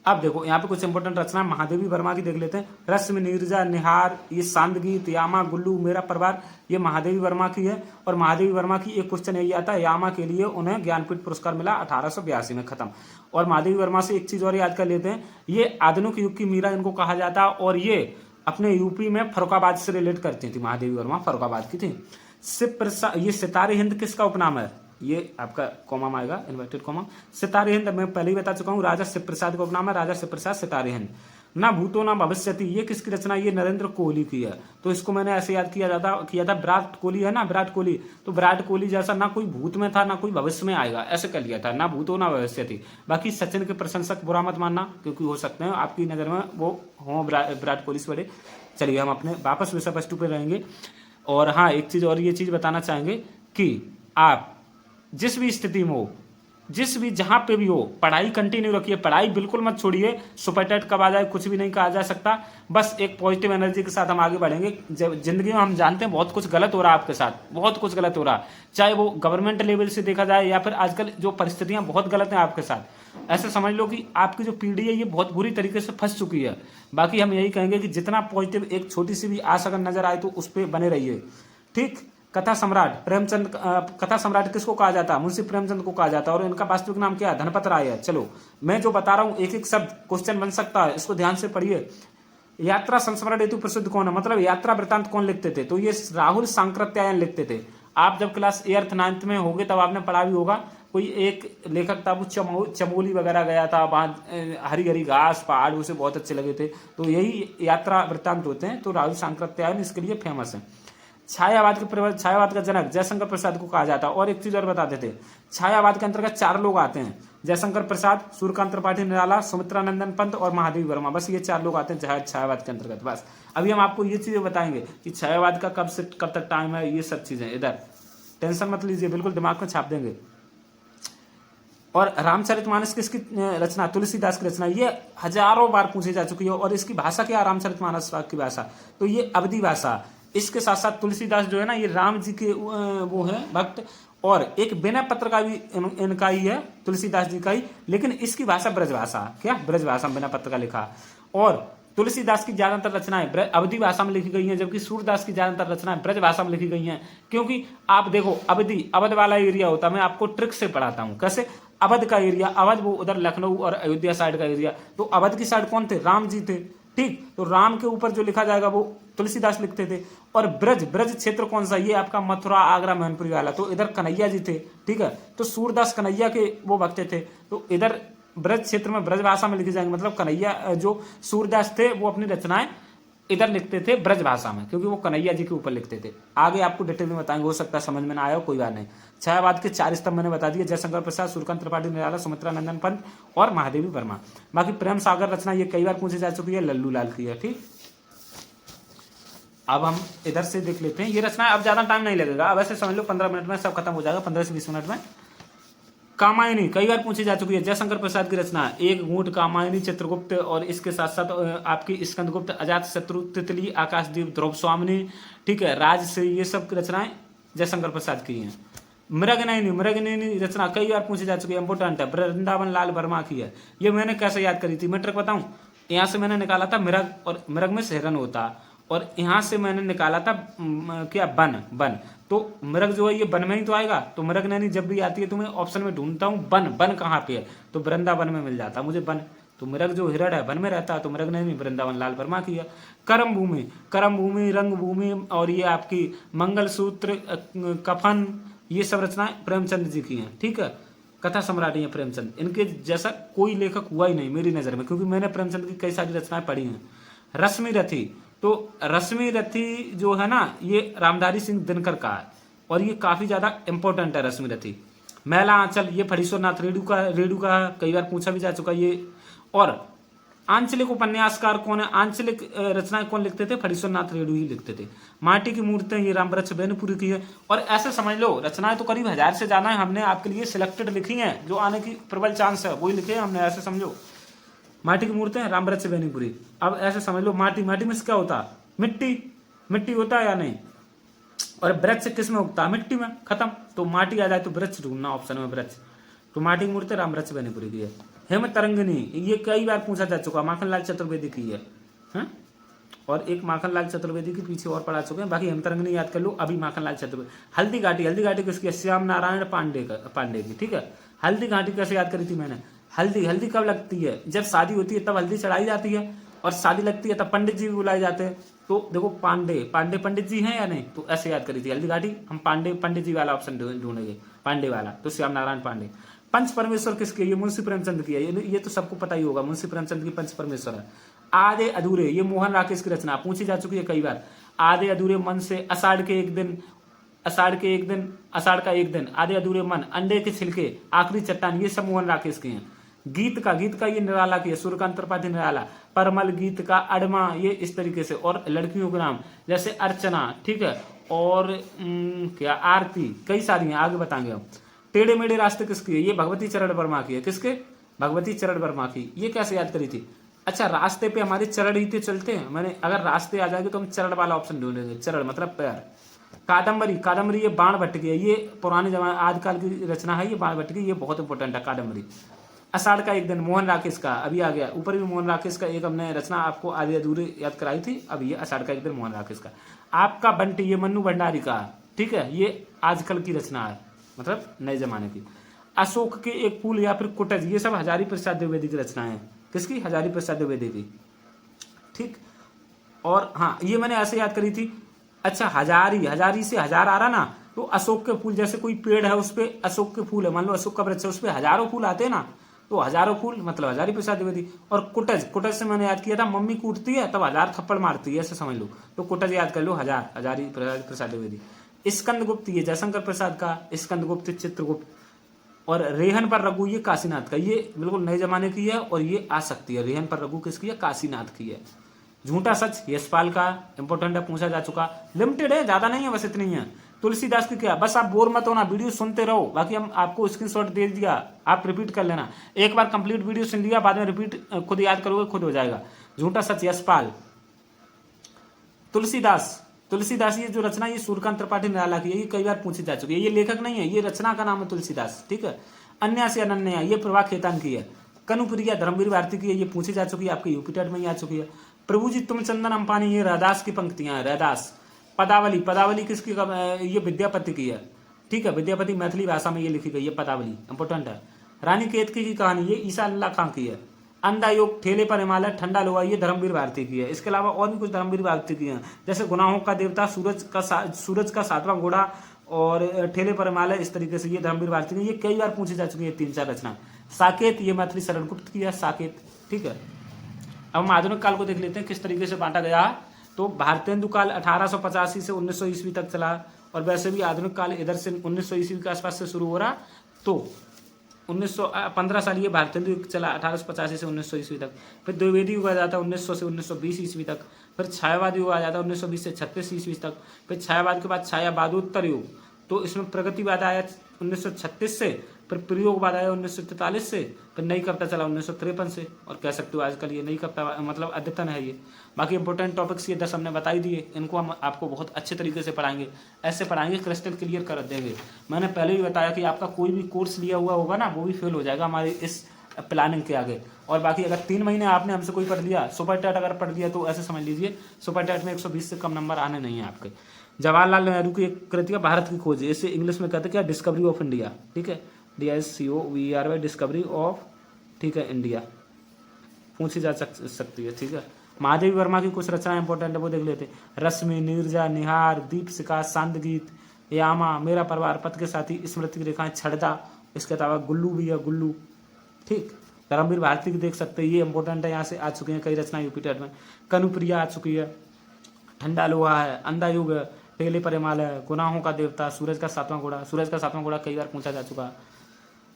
अब देखो यहाँ पे कुछ इंपोर्टेंट रचना महादेवी वर्मा की देख लेते हैं। रश्मि, नीरजा, निहार, ये सांदगीत, यामा, गुल्लू, मेरा परिवार, ये महादेवी वर्मा की है। और महादेवी वर्मा की एक क्वेश्चन यही आता है, यामा के लिए उन्हें ज्ञानपीठ पुरस्कार मिला 1882 में, खत्म। और महादेवी वर्मा से एक चीज और याद कर लेते हैं, ये आधुनिक युग की मीरा इनको कहा जाता है, और ये अपने यूपी में फर्रुखाबाद से रिलेट करती थी। महादेवी वर्मा फर्रुखाबाद की थी। शिव प्रसाद, ये सितारे हिंद किसका उपनाम है, ये आपका कॉमा में आएगा, इन्वर्टेड कॉमा। सितारे हिंद मैं पहले ही बता चुका हूँ, राजा शिव प्रसाद का उपनाम है, राजा शिव प्रसाद सितारे हिंद। ना भूतो ना भविष्यति, ये किसकी रचना, ये नरेंद्र कोहली की है। तो इसको मैंने ऐसे याद किया था विराट कोहली है ना, विराट कोहली, तो विराट कोहली जैसा ना कोई भूत में था ना कोई भविष्य में आएगा, ऐसे कर लिया था, ना भूतो ना भविष्यति। बाकी सचिन के प्रशंसक बुरा मत मानना, क्योंकि हो सकते हैं आपकी नजर में वो हो विराट कोहली से बड़े। चलिए हम अपने वापस विषय वस्तु पे रहेंगे। और हाँ, एक चीज और, ये चीज बताना चाहेंगे कि आप जिस भी स्थिति में हो, जिस भी जहां पे भी हो, पढ़ाई कंटिन्यू रखिए, पढ़ाई बिल्कुल मत छोड़िए। सुपर टेट कब आ जाए कुछ भी नहीं कहा जा सकता, बस एक पॉजिटिव एनर्जी के साथ हम आगे बढ़ेंगे। जिंदगी में हम जानते हैं बहुत कुछ गलत हो रहा है आपके साथ, बहुत कुछ गलत हो रहा है, चाहे वो गवर्नमेंट लेवल से देखा जाए या फिर आजकल जो परिस्थितियां बहुत गलत हैं आपके साथ। ऐसे समझ लो कि आपकी जो पीढ़ी है ये बहुत बुरी तरीके से फंस चुकी है। बाकी हम यही कहेंगे कि जितना पॉजिटिव एक छोटी सी भी आस अगर नजर आए तो उस पर बने रहिए, ठीक। कथा सम्राट प्रेमचंद, कथा सम्राट किसको कहा जाता है, मुंशी प्रेमचंद को कहा जाता है। और इनका वास्तविक नाम क्या है, धनपत राय है। चलो मैं जो बता रहा हूँ एक एक शब्द क्वेश्चन बन सकता है, इसको ध्यान से पढ़िए। यात्रा संस्मरण हेतु प्रसिद्ध कौन है, मतलब यात्रा वृतांत कौन लिखते थे, तो ये राहुल सांकृत्यायन लिखते थे। आप जब क्लास 8th 9th में होगे तब आपने पढ़ा भी होगा, कोई एक लेखक था वो चमोली वगैरह गया था, वहाँ हरी हरी घास पहाड़ उसे बहुत अच्छे लगे थे, तो यही यात्रा वृतांत होते हैं। तो राहुल सांकृत्यायन इसके लिए फेमस है। छायावाद का जनक जयशंकर प्रसाद को कहा जाता है। और एक चीज और बताते थे, छायावाद के अंतर्गत 4 लोग आते हैं, जयशंकर प्रसाद, सूर्यकांत त्रिपाठी निराला, सुमित्रा नंदन पंत और महादेवी वर्मा, बस ये 4 लोग आते हैं छायावाद के अंतर्गत। बस अभी हम आपको ये चीजें बताएंगे कि छायावाद का कब से कब तक टाइम है, ये सब चीजें इधर टेंशन मत लीजिए, बिल्कुल दिमाग में छाप देंगे। और रामचरितमानस किसकी रचना, तुलसीदास की रचना, ये हजारों बार पूछी जा चुकी है। और इसकी भाषा क्या है, रामचरितमानस की भाषा, तो ये अवधी भाषा। इसके साथ साथ तुलसीदास जो है ना, ये राम जी के वो है भक्त। और एक विनय पत्र का भी इनका ही है, तुलसीदास जी का ही, लेकिन इसकी भाषा ब्रजभाषा, क्या ब्रजभाषा विनय पत्र का लिखा। और तुलसीदास की ज्यादातर रचनाएं अवधी भाषा में लिखी गई हैं, जबकि सूरदास की ज्यादातर रचनाएं ब्रज भाषा में लिखी गई हैं। क्योंकि आप देखो अवध वाला एरिया होता है, मैं आपको ट्रिक से पढ़ाता हूं कैसे। अवध का एरिया, अवध वो उधर लखनऊ और अयोध्या साइड का एरिया, तो अवध की साइड कौन थे, राम जी थे, ठीक। तो राम के ऊपर जो लिखा जाएगा वो तुलसीदास लिखते थे। और ब्रज क्षेत्र कौन सा, ये आपका मथुरा आगरा मैनपुरी वाला, तो इधर कन्हैया जी थे, ठीक है। तो सूरदास कन्हैया के वो भक्त थे, तो इधर ब्रज क्षेत्र में ब्रज भाषा में लिखी जाएंगे, मतलब कन्हैया जो सूरदास थे वो अपनी रचनाएं इधर लिखते थे ब्रज भाषा में, क्योंकि वो कन्हैया जी के ऊपर लिखते थे। आगे आपको डिटेल में बताएंगे, हो सकता है समझ में ना आया हो, कोई बात नहीं। छायावाद के 4 स्तंभ मैंने बता दिए, जयशंकर प्रसाद, सूर्यकांत त्रिपाठी निराला, सुमित्रा नंदन पंत और महादेवी वर्मा। बाकी प्रेम सागर रचना ये कई बार पूछी जा चुकी है, लल्लू लाल की है, ठीक। अब हम इधर से देख लेते हैं ये रचना। अब ज्यादा टाइम नहीं लगेगा, अब ऐसे समझ लो 15 मिनट में सब खत्म हो जाएगा, 15 से 20 मिनट में। कामायनी कई बार पूछी जा चुकी है, जयशंकर प्रसाद की रचना, एक घूंट, कामायनी, चित्रगुप्त और इसके साथ साथ आपकी स्कंदगुप्त, अजात शत्रु, तितली, आकाशदीप, ध्रुव स्वामिनी, ठीक है, राज से, ये सब रचनाएं जयशंकर प्रसाद की हैं। मृगनयनी रचना कई बार पूछी जा चुकी है, इंपोर्टेंट है, वृंदावन लाल वर्मा की है। ये मैंने कैसे याद करी थी, मैं ट्रिक बताऊं, यहाँ से मैंने निकाला था मृग, और मृग में हिरण होता, और यहाँ से मैंने निकाला था क्या बन, तो मृग जो है ये बन में ही तो आएगा। तो मृग नैनी जब भी आती है तो मैं ऑप्शन में ढूंढता हूँ बन कहाँ पे है, तो वृंदावन में मिल जाता मुझे बन। तो मृग जो हिरण है वन में रहता है, तो मृग नैनी वृंदावन लाल वर्मा की है। कर्म भूमि, रंग भूमि और ये आपकी मंगलसूत्र, कफन, ये सब रचनाएं प्रेमचंद जी की हैं, ठीक है। कथा सम्राट है प्रेमचंद, इनके जैसा कोई लेखक हुआ ही नहीं मेरी नजर में, क्योंकि मैंने प्रेमचंद की कई सारी रचनाएं पढ़ी हैं। रश्मि रथी, तो रश्मि रथी जो है ना ये रामधारी सिंह दिनकर का है, और ये काफी ज्यादा इंपॉर्टेंट है रश्मि रथी। मैला आंचल ये फणीश्वरनाथ रेडू का कई बार पूछा भी जा चुका ये। और आंचलिक उपन्यासकार कौन है, आंचलिक रचनाएं कौन लिखते थे, फणीश्वरनाथ रेडू ही लिखते थे। माटी की मूर्तें ये रामवृक्ष बेनीपुरी की है। और ऐसे समझ लो रचनाएं तो करीब 1000 से ज्यादा है, हमने आपके लिए सिलेक्टेड लिखी हैं, जो आने की प्रबल चांस है वही लिखे हैं हमने, ऐसे समझो। माटी की मूर्तें रामवृक्ष बेनीपुरी। अब ऐसे समझ लो माटी में क्या होता, मिट्टी होता है या नहीं, और वृक्ष किस में उगता, मिट्टी में, खत्म। तो माटी आ जाए तो वृक्ष ढूंढना ऑप्शन में, वृक्ष। तो माटी की मूर्ति रामवृक्ष बेनीपुरी की है। हेमतरंगिणी ये कई बार पूछा जा चुका, माखनलाल चतुर्वेदी की है, हाँ? और एक माखनलाल चतुर्वेदी के पीछे और पढ़ा चुके हैं, बाकी हेमतरंगिनी याद कर लो। अभी माखनलाल चतुर्वेदी। हल्दी घाटी, हल्दी घाटी किसकी है? श्याम नारायण पांडे की, ठीक है। हल्दी घाटी कैसे याद करी थी मैंने? हल्दी कब लगती है? जब शादी होती है तब हल्दी चढ़ाई जाती है, और शादी लगती है तब पंडित जी भी बुलाए जाते हैं। तो देखो पांडे पंडित जी हैं या नहीं, तो ऐसे याद करी थी हल्दी घाटी। हम पंडित जी वाला ऑप्शन ढूंढेंगे, पांडे वाला, तो श्याम नारायण पांडे। पंच परमेश्वर किसके? ये मुंशी प्रेमचंद की है, ये तो सबको पता ही होगा, मुंशी प्रेमचंद की पंच परमेश्वर है। आधे अधूरे, ये मोहन राकेश की रचना, पूछी जा चुकी है कई बार। आधे अधूरे मन से, आषाढ़ का एक दिन, आधे अधूरे मन, अंडे के छिलके, आखिरी चट्टान, ये सब मोहन राकेश के हैं। गीत का ये निराला की है, सूर्यकांत त्रिपाठी निराला। परमल गीत का अडमा, ये इस तरीके से। और लड़कियों के नाम जैसे अर्चना, ठीक है, और क्या आरती, कई सारी हैं, आगे बताएंगे हम। टेढ़े मेढ़े रास्ते किसकी है? ये भगवती चरण वर्मा की है। किसके? भगवती चरण वर्मा की। ये कैसे याद करी थी? अच्छा, रास्ते पे हमारे चरण ही तो चलते हैं, मैंने अगर रास्ते आ जाएंगे तो हम चरण वाला ऑप्शन ढूंढेंगे, चरण मतलब पैर। कादम्बरी ये बाण भट्ट की है, ये पुराने जमाने आजकल की रचना है, ये बाण भट्ट की, ये बहुत इंपॉर्टेंट है कादम्बरी। आषाढ़ का एक दिन, मोहन राकेश का, अभी आ गया ऊपर भी मोहन राकेश का एक हमने रचना आपको आधे अधूरे याद कराई थी, अब ये आषाढ़ का एक दिन मोहन राकेश का। आपका बंटी, ये मन्नू भंडारी का, ठीक है, ये आजकल की रचना है, मतलब नए जमाने की। अशोक के एक फूल या फिर कुटज, ये सब हजारी प्रसाद द्विवेदी की रचना है। किसकी? हजारी प्रसाद द्विवेदी की, ठीक। और हाँ, ये मैंने ऐसे याद करी थी। अच्छा, हजारी से हजार आ रहा ना, तो अशोक के फूल, जैसे कोई पेड़ है उस पे अशोक के फूल है, मान लो अशोक का वृक्ष है, उस पे हजारों फूल आते हैं ना, तो हजारों फूल मतलब हजारी प्रसाद द्विवेदी। और कुटज से मैंने याद किया था, मम्मी कूटती है तब हजार थप्पड़ मारती है, ऐसे समझ लो, तो कुटज याद कर लो, हजारी प्रसाद द्विवेदी। स्कंदगुप्त, ये जयशंकर प्रसाद का, स्कंदगुप्त चित्रगुप्त। और रेहन पर रघु, ये काशीनाथ का, ये बिल्कुल नए जमाने की है, और ये आ सकती है, रेहन पर रघु किसकी है? काशीनाथ की है। झूठा सच, यशपाल का, इंपॉर्टेंट है, पूछा जा चुका, लिमिटेड है, ज्यादा नहीं है, बस इतनी है। तुलसीदास की क्या? बस आप बोर मत होना, वीडियो सुनते रहो, बाकी हम आपको स्क्रीनशॉट दे दिया, आप रिपीट कर लेना। एक बार कंप्लीट वीडियो सुन लिया, बाद में रिपीट खुद याद करोगे, खुद हो जाएगा। झूठा सच, यशपाल। तुलसीदास ये जो रचना, ये सूर्यकांत त्रिपाठी निराला की है, ये कई बार पूछी जा चुकी है, ये लेखक नहीं है, ये रचना का नाम है तुलसीदास, ठीक है। अन्या से अनन्या, ये प्रभा खेतान की है। कनुप्रिया धर्मवीर भारती की है, ये पूछी जा चुकी है, आपके यूपी टेट में ही आ चुकी है। प्रभु जी तुम चंदन अंबानी, ये रैदास की पंक्तियां हैं, रैदास। पदावली किसकी? ये विद्यापति की है, ठीक है, विद्यापति मैथिली भाषा में ये लिखी गई है, पदावली इंपॉर्टेंट है। रानी केतकी की कहानी, ये ईसा अल्लाह खां की है। अंधा योग, ठेले पर हिमालय, ठंडा लोहा, ये धर्मवीर भारती की है। इसके अलावा और भी कुछ धर्मवीर भारती की हैं, जैसे गुनाहों का देवता, सूरज का सातवां घोड़ा, और ठेले पर हिमालय, इस तरीके से ये धर्मवीर भारती की, ये कई बार पूछी जा चुकी है, 3-4 रचना। साकेत, ये मैथिली शरण गुप्त की है, साकेत, ठीक है। अब हम आधुनिक काल को देख लेते हैं किस तरीके से बांटा गया। तो भारतेंदु काल 1885 से 1900 ईस्वी तक चला, और वैसे भी आधुनिक काल इधर से 1900 ईस्वी के आसपास से शुरू हो रहा, तो 1915 साल ये भारतेंदु चला, 1885 से 1900 ईस्वी तक। फिर द्विवेदी युग आ जाता 1900 से 1920 ईस्वी तक। फिर छायावाद युग आ जाता 1920 से 36 ईस्वी तक। फिर छायावाद के बाद छायावादोत्तर युग, तो इसमें प्रगतिवाद आया 1936 से, फिर प्रयोगवाद आया 1943 से, फिर नई कविता चला 1953 से, और कह सकते हो आजकल ये नई कविता मतलब अद्यतन है ये। बाकी इंपॉर्टेंट टॉपिक्स ये 10 हमने बताई दिए, इनको हम आपको बहुत अच्छे तरीके से पढ़ाएंगे, ऐसे पढ़ाएंगे क्रिस्टल क्लियर कर देंगे। मैंने पहले भी बताया कि आपका कोई भी कोर्स लिया हुआ होगा ना, वो भी फेल हो जाएगा हमारे इस प्लानिंग के आगे। और बाकी अगर 3 महीने आपने हमसे कोई पढ़ लिया, सुपर टेट अगर पढ़ लिया, तो ऐसे समझ लीजिए सुपर टेट में 120 से कम नंबर आने नहीं है आपके। जवाहरलाल नेहरू की एक कृति भारत की खोज, इसे इंग्लिश में कहते हैं क्या? डिस्कवरी ऑफ इंडिया, ठीक है, DISCOVERY, डिस्कवरी ऑफ, ठीक है, इंडिया, पूछी जा सकती है, ठीक है। महादेवी वर्मा की कुछ रचनाएं इंपॉर्टेंट है, वो देख लेते हैं। रश्मि, नीरजा, निहार, दीपशिखा, सांद गीत, यामा, मेरा परिवार, पथ के साथी, स्मृति की रेखाएं, छड़दा, इसके अलावा गुल्लू भी है, गुल्लू, ठीक। धर्मवीर भारती की देख सकते हैं, ये इंपॉर्टेंट है, यहाँ से आ चुके हैं कई रचनाएं यूपी टेट में। कनुप्रिया आ चुकी है, ठंडा लोहा है, अंधा युग है, टेले पर हिमालय, गुनाहों का देवता, सूरज का सातवां घोड़ा कई बार पूछा जा चुका।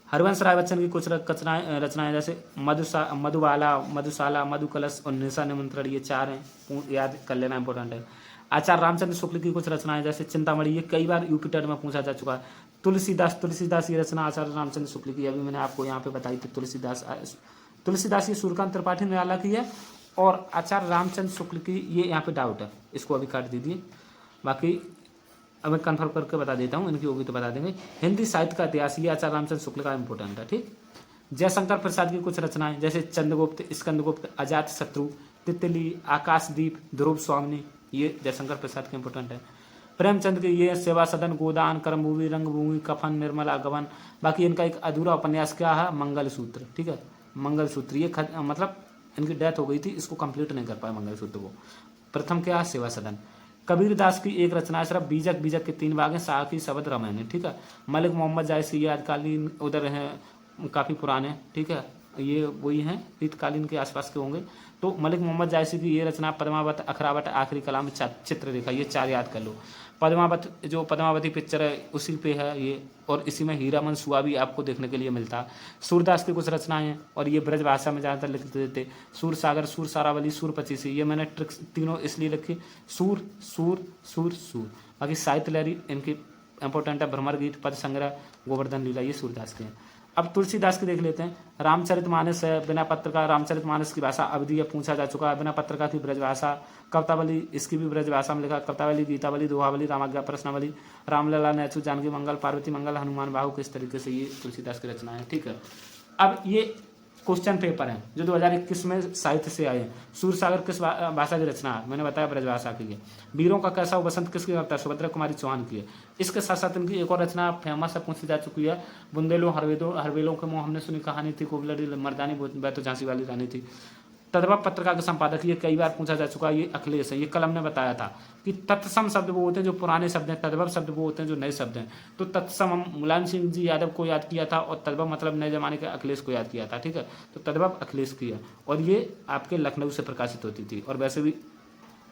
हरवंश राय बच्चन की कुछ रचनाएं जैसे मधुशाला, मधुकलश और निशा निमंत्रण, ये 4 हैं, याद कर लेना, इंपॉर्टेंट है। आचार्य रामचंद्र शुक्ल की कुछ रचनाएं जैसे चिंतामणि, ये कई बार यूपी टेट में पूछा जा चुका है। तुलसीदास ये रचना आचार्य रामचंद्र शुक्ल की, अभी मैंने आपको यहाँ पे बताई थी। तुलसीदास ये सूर्यकांत त्रिपाठी निराला की है, और आचार्य रामचंद्र शुक्ल की ये यहाँ पे डाउट है, इसको अभी काट दीजिए, बाकी अब मैं कन्फर्म करके बता देता हूँ, इनकी होगी तो बता देंगे। हिंदी साहित्य का इतिहास, ये आचार्य रामचंद्र शुक्ल का इंपॉर्टेंट है, ठीक। जयशंकर प्रसाद की कुछ रचनाएं जैसे चंद्रगुप्त, स्कंदगुप्त, अजातशत्रु, तितली, आकाशदीप, ध्रुव स्वामिनी, ये जयशंकर प्रसाद के इंपॉर्टेंट है। प्रेमचंद के ये सेवा सदन, गोदान, कर्मभूमि, रंगभूमि, कफन, निर्मला, गबन। बाकी इनका एक अधूरा उपन्यास क्या है, मंगलसूत्र। ठीक है, मंगलसूत्र ये मतलब इनकी डेथ हो गई थी, इसको कंप्लीट नहीं कर पाए मंगलसूत्र को। प्रथम क्या है, सेवा सदन। कबीर दास की एक रचना है सिर्फ बीजक, बीजक के 3 भाग हैं, साखी, शबद, रामायण। ठीक है, मलिक मोहम्मद जायसी ये आदिकालीन उधर हैं, काफ़ी पुराने। ठीक है, ये वही हैं, शीतकालीन के आसपास के होंगे। तो मलिक मोहम्मद जायसी की ये रचना पद्मावत, अखरावत, आखिरी कलाम, चित्ररेखा, ये 4 याद कर लो। पद्मावत जो पद्मावती पिक्चर है उसी पे है ये, और इसी में हीरा मनसूआ भी आपको देखने के लिए मिलता है। सूरदास की कुछ रचनाएं हैं और ये ब्रज भाषा में ज़्यादातर लिखते थे। सूर सागर, सूर सारावली, सूर पचीसी, ये मैंने ट्रिक्स तीनों इसलिए लिखी, सूर सूर सूर सूर। बाकी साहित्य लहरी इनकी इंपॉर्टेंट है, भ्रमर गीत, पद संग्रह, गोवर्धन लीला, ये सूरदास के हैं। अब तुलसीदास की देख लेते हैं। रामचरितमानस है, बिना पत्र का। रामचरितमानस की भाषा अवधि पूछा जा चुका है, बिना पत्र का थी ब्रजभाषा। कवितावली इसकी भी ब्रजभाषा में लिखा। कवितावली, गीतावली, दोहावली, रामाज्ञा, प्रश्नावली, रामलला, नैचु, जानकी मंगल, पार्वती मंगल, हनुमान बाहु, किस तरीके से ये तुलसीदास की रचना है। ठीक है, अब ये क्वेश्चन पेपर हैं जो 2021 में साहित्य से आए हैं। सूरसागर किस भाषा की रचना है, मैंने बताया ब्रजभाषा की है। वीरों का कैसा हो बसंत किसकी कविता, सुभद्रा कुमारी चौहान की है। इसके साथ साथ इनकी एक और रचना फेमस है, पूछी जा चुकी है, बुंदेलो हरवेलों के मुँह हमने सुनी कहानी थी, कोबलड़ी मर्दानी बैतो झांसी वाली रानी थी। तद्भव पत्रिका के संपादक, ये कई बार पूछा जा चुका है, ये अखिलेश है। ये कल हमने बताया था कि तत्सम शब्द वो होते हैं जो पुराने शब्द हैं, तद्भव शब्द वो होते हैं जो नए शब्द हैं। तो तत्सम हम मुलायम सिंह जी यादव को याद किया था, और तद्भव मतलब नए जमाने के अखिलेश को याद किया था। ठीक है, तो तद्भव अखिलेश की है, और ये आपके लखनऊ से प्रकाशित होती थी। और वैसे भी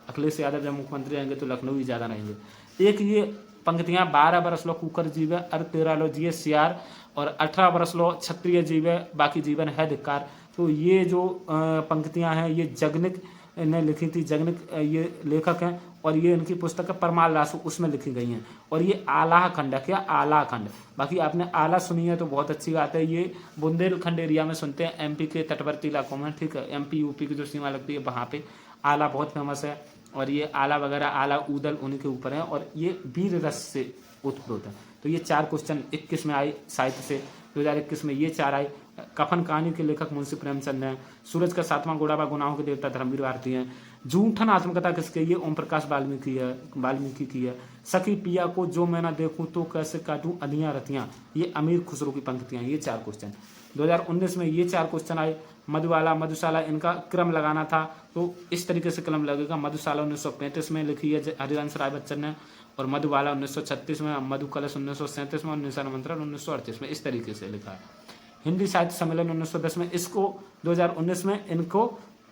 अखिलेश यादव जब मुख्यमंत्री रहेंगे तो लखनऊ ही ज़्यादा रहेंगे। एक ये पंक्तियाँ, 12 बरस लो कुकर जीवे, अर 13 लो जिये सियार, और 18 बरस लो क्षत्रिय जीवे, बाकी जीवन है धिक्कार। तो ये जो पंक्तियां हैं ये जगनिक ने लिखी थी। जगनिक ये लेखक हैं, और ये इनकी पुस्तक है परमाल रासु, उसमें लिखी गई हैं। और ये आला खंड है, क्या आला खंड। बाकी आपने आला सुनी है तो बहुत अच्छी बात है। ये बुंदेलखंड एरिया में सुनते हैं, एमपी के तटवर्ती इलाकों में। ठीक है, एमपी यूपी की जो सीमा लगती है वहाँ पे आला बहुत फेमस है। और ये आला वगैरह, आला उदल उन्हीं के ऊपर है, और ये वीर रस से उत्प्रोत है। तो ये 4 क्वेश्चन 21 में आए साहित्य से, 2021 में ये 4 आए। कफन कहानी के लेखक मुंशी प्रेमचंद हैं। सूरज का 7वां घोड़ा व गुनाहों के देवता धर्मवीर भारती हैं। जूठन आत्मकथा किसकी, ये ओम प्रकाश वाल्मीकि की है। सखी पिया को जो मैं ना देखूं तो कैसे काटूं अधियां रतियां, ये अमीर खुसरो की पंक्तियां। ये 4 क्वेश्चन 2019 में ये 4 क्वेश्चन आए। मधुबाला, मधुशाला, इनका क्रम लगाना था तो इस तरीके से क्रम लगेगा। मधुशाला 1935 में लिखी है हरिवंश राय बच्चन ने, और मधुबाला 1936 में, मधु कलश 1937 में, और निशान 1938 में, इस तरीके से लिखा है। हिंदी साहित्य सम्मेलन 1910 में, इसको 2019 में इनको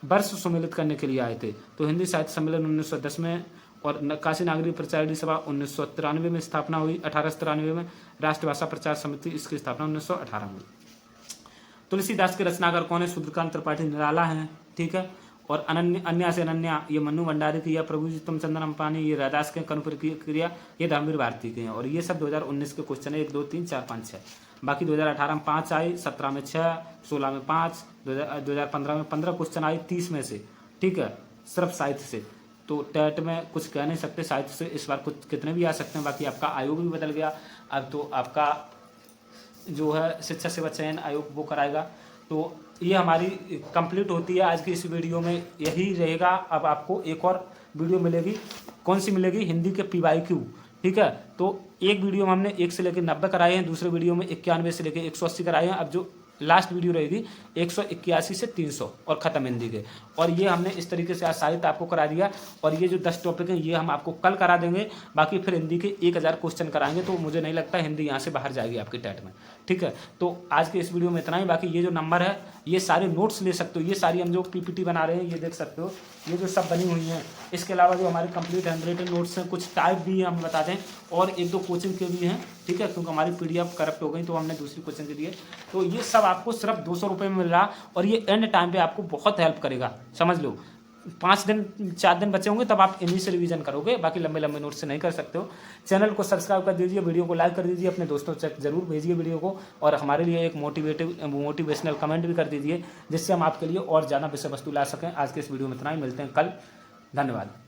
वर्ष सम्मिलित करने के लिए आए थे। तो हिंदी साहित्य सम्मेलन 1910 में, और काशी नागरिक प्रचार सभा 1993 में स्थापना हुई। 1893 में राष्ट्रभाषा प्रचार समिति, इसकी स्थापना 1918 में। तुलसीदास के रचनाकार कौन है, शूद्रकांत त्रिपाठी निराला हैं। ठीक है, और अन्या से अनन्या ये मन्नू भंडारी की है। प्रभु जी तुम चंदन अम्पानी ये रैदास के, कनुपुर की क्रिया ये धर्मवीर भारती के हैं। और ये सब 2019 के क्वेश्चन है, 1 2 3 4 5 6। बाकी 2018 में 5 आए, 17 में 6, 16 में 5, 2015 में 15 क्वेश्चन आए 30 में से। ठीक है, सिर्फ साहित्य से। तो टेट में कुछ कह नहीं सकते, साहित्य से इस बार कुछ कितने भी आ सकते हैं। बाकी आपका आयोग भी बदल गया, अब तो आपका जो है शिक्षा सेवा चयन आयोग वो कराएगा। तो ये हमारी कंप्लीट होती है आज की इस वीडियो में, यही रहेगा। अब आपको एक और वीडियो मिलेगी, कौन सी मिलेगी, हिंदी के PYQ। ठीक है, तो एक वीडियो में हमने 1 से लेकर 90 कराए हैं, दूसरे वीडियो में 91 से लेकर 180 कराए हैं। अब जो लास्ट वीडियो रहेगी 181 से 300 और ख़त्म हिंदी के। और ये हमने इस तरीके से आज साहित्य आपको करा दिया, और ये जो 10 टॉपिक हैं ये हम आपको कल करा देंगे। बाकी फिर हिंदी के 1000 क्वेश्चन कराएंगे, तो मुझे नहीं लगता हिंदी यहाँ से बाहर जाएगी आपकी टेट में। ठीक है, तो आज के इस वीडियो में इतना ही। बाकी ये जो नंबर है ये सारे नोट्स ले सकते हो, ये सारी हम जो PPT बना रहे हैं ये देख सकते हो, ये जो सब बनी हुई हैं। इसके अलावा जो हमारे कंप्लीट हैंडरेटेड नोट्स हैं, कुछ टाइप भी हम बता दें, और 1-2 कोचिंग के भी हैं। ठीक है, क्योंकि हमारी PDF करप्ट हो गई तो हमने दूसरी कोचिंग के दिए। तो ये सब आपको सिर्फ 200 रुपये में मिल रहा, और ये एंड टाइम पे आपको बहुत हेल्प करेगा, समझ लो। 5 दिन 4 दिन बचे होंगे तब आप इन्हीं से रिवीजन करोगे, बाकी लंबे लंबे नोट्स से नहीं कर सकते हो। चैनल को सब्सक्राइब कर दीजिए, वीडियो को लाइक कर दीजिए, अपने दोस्तों तक जरूर भेजिए वीडियो को, और हमारे लिए एक मोटिवेशनल कमेंट भी कर दीजिए, जिससे हम आपके लिए और ज़्यादा विषय वस्तु ला सकें। आज के इस वीडियो में इतना ही, मिलते हैं कल। धन्यवाद।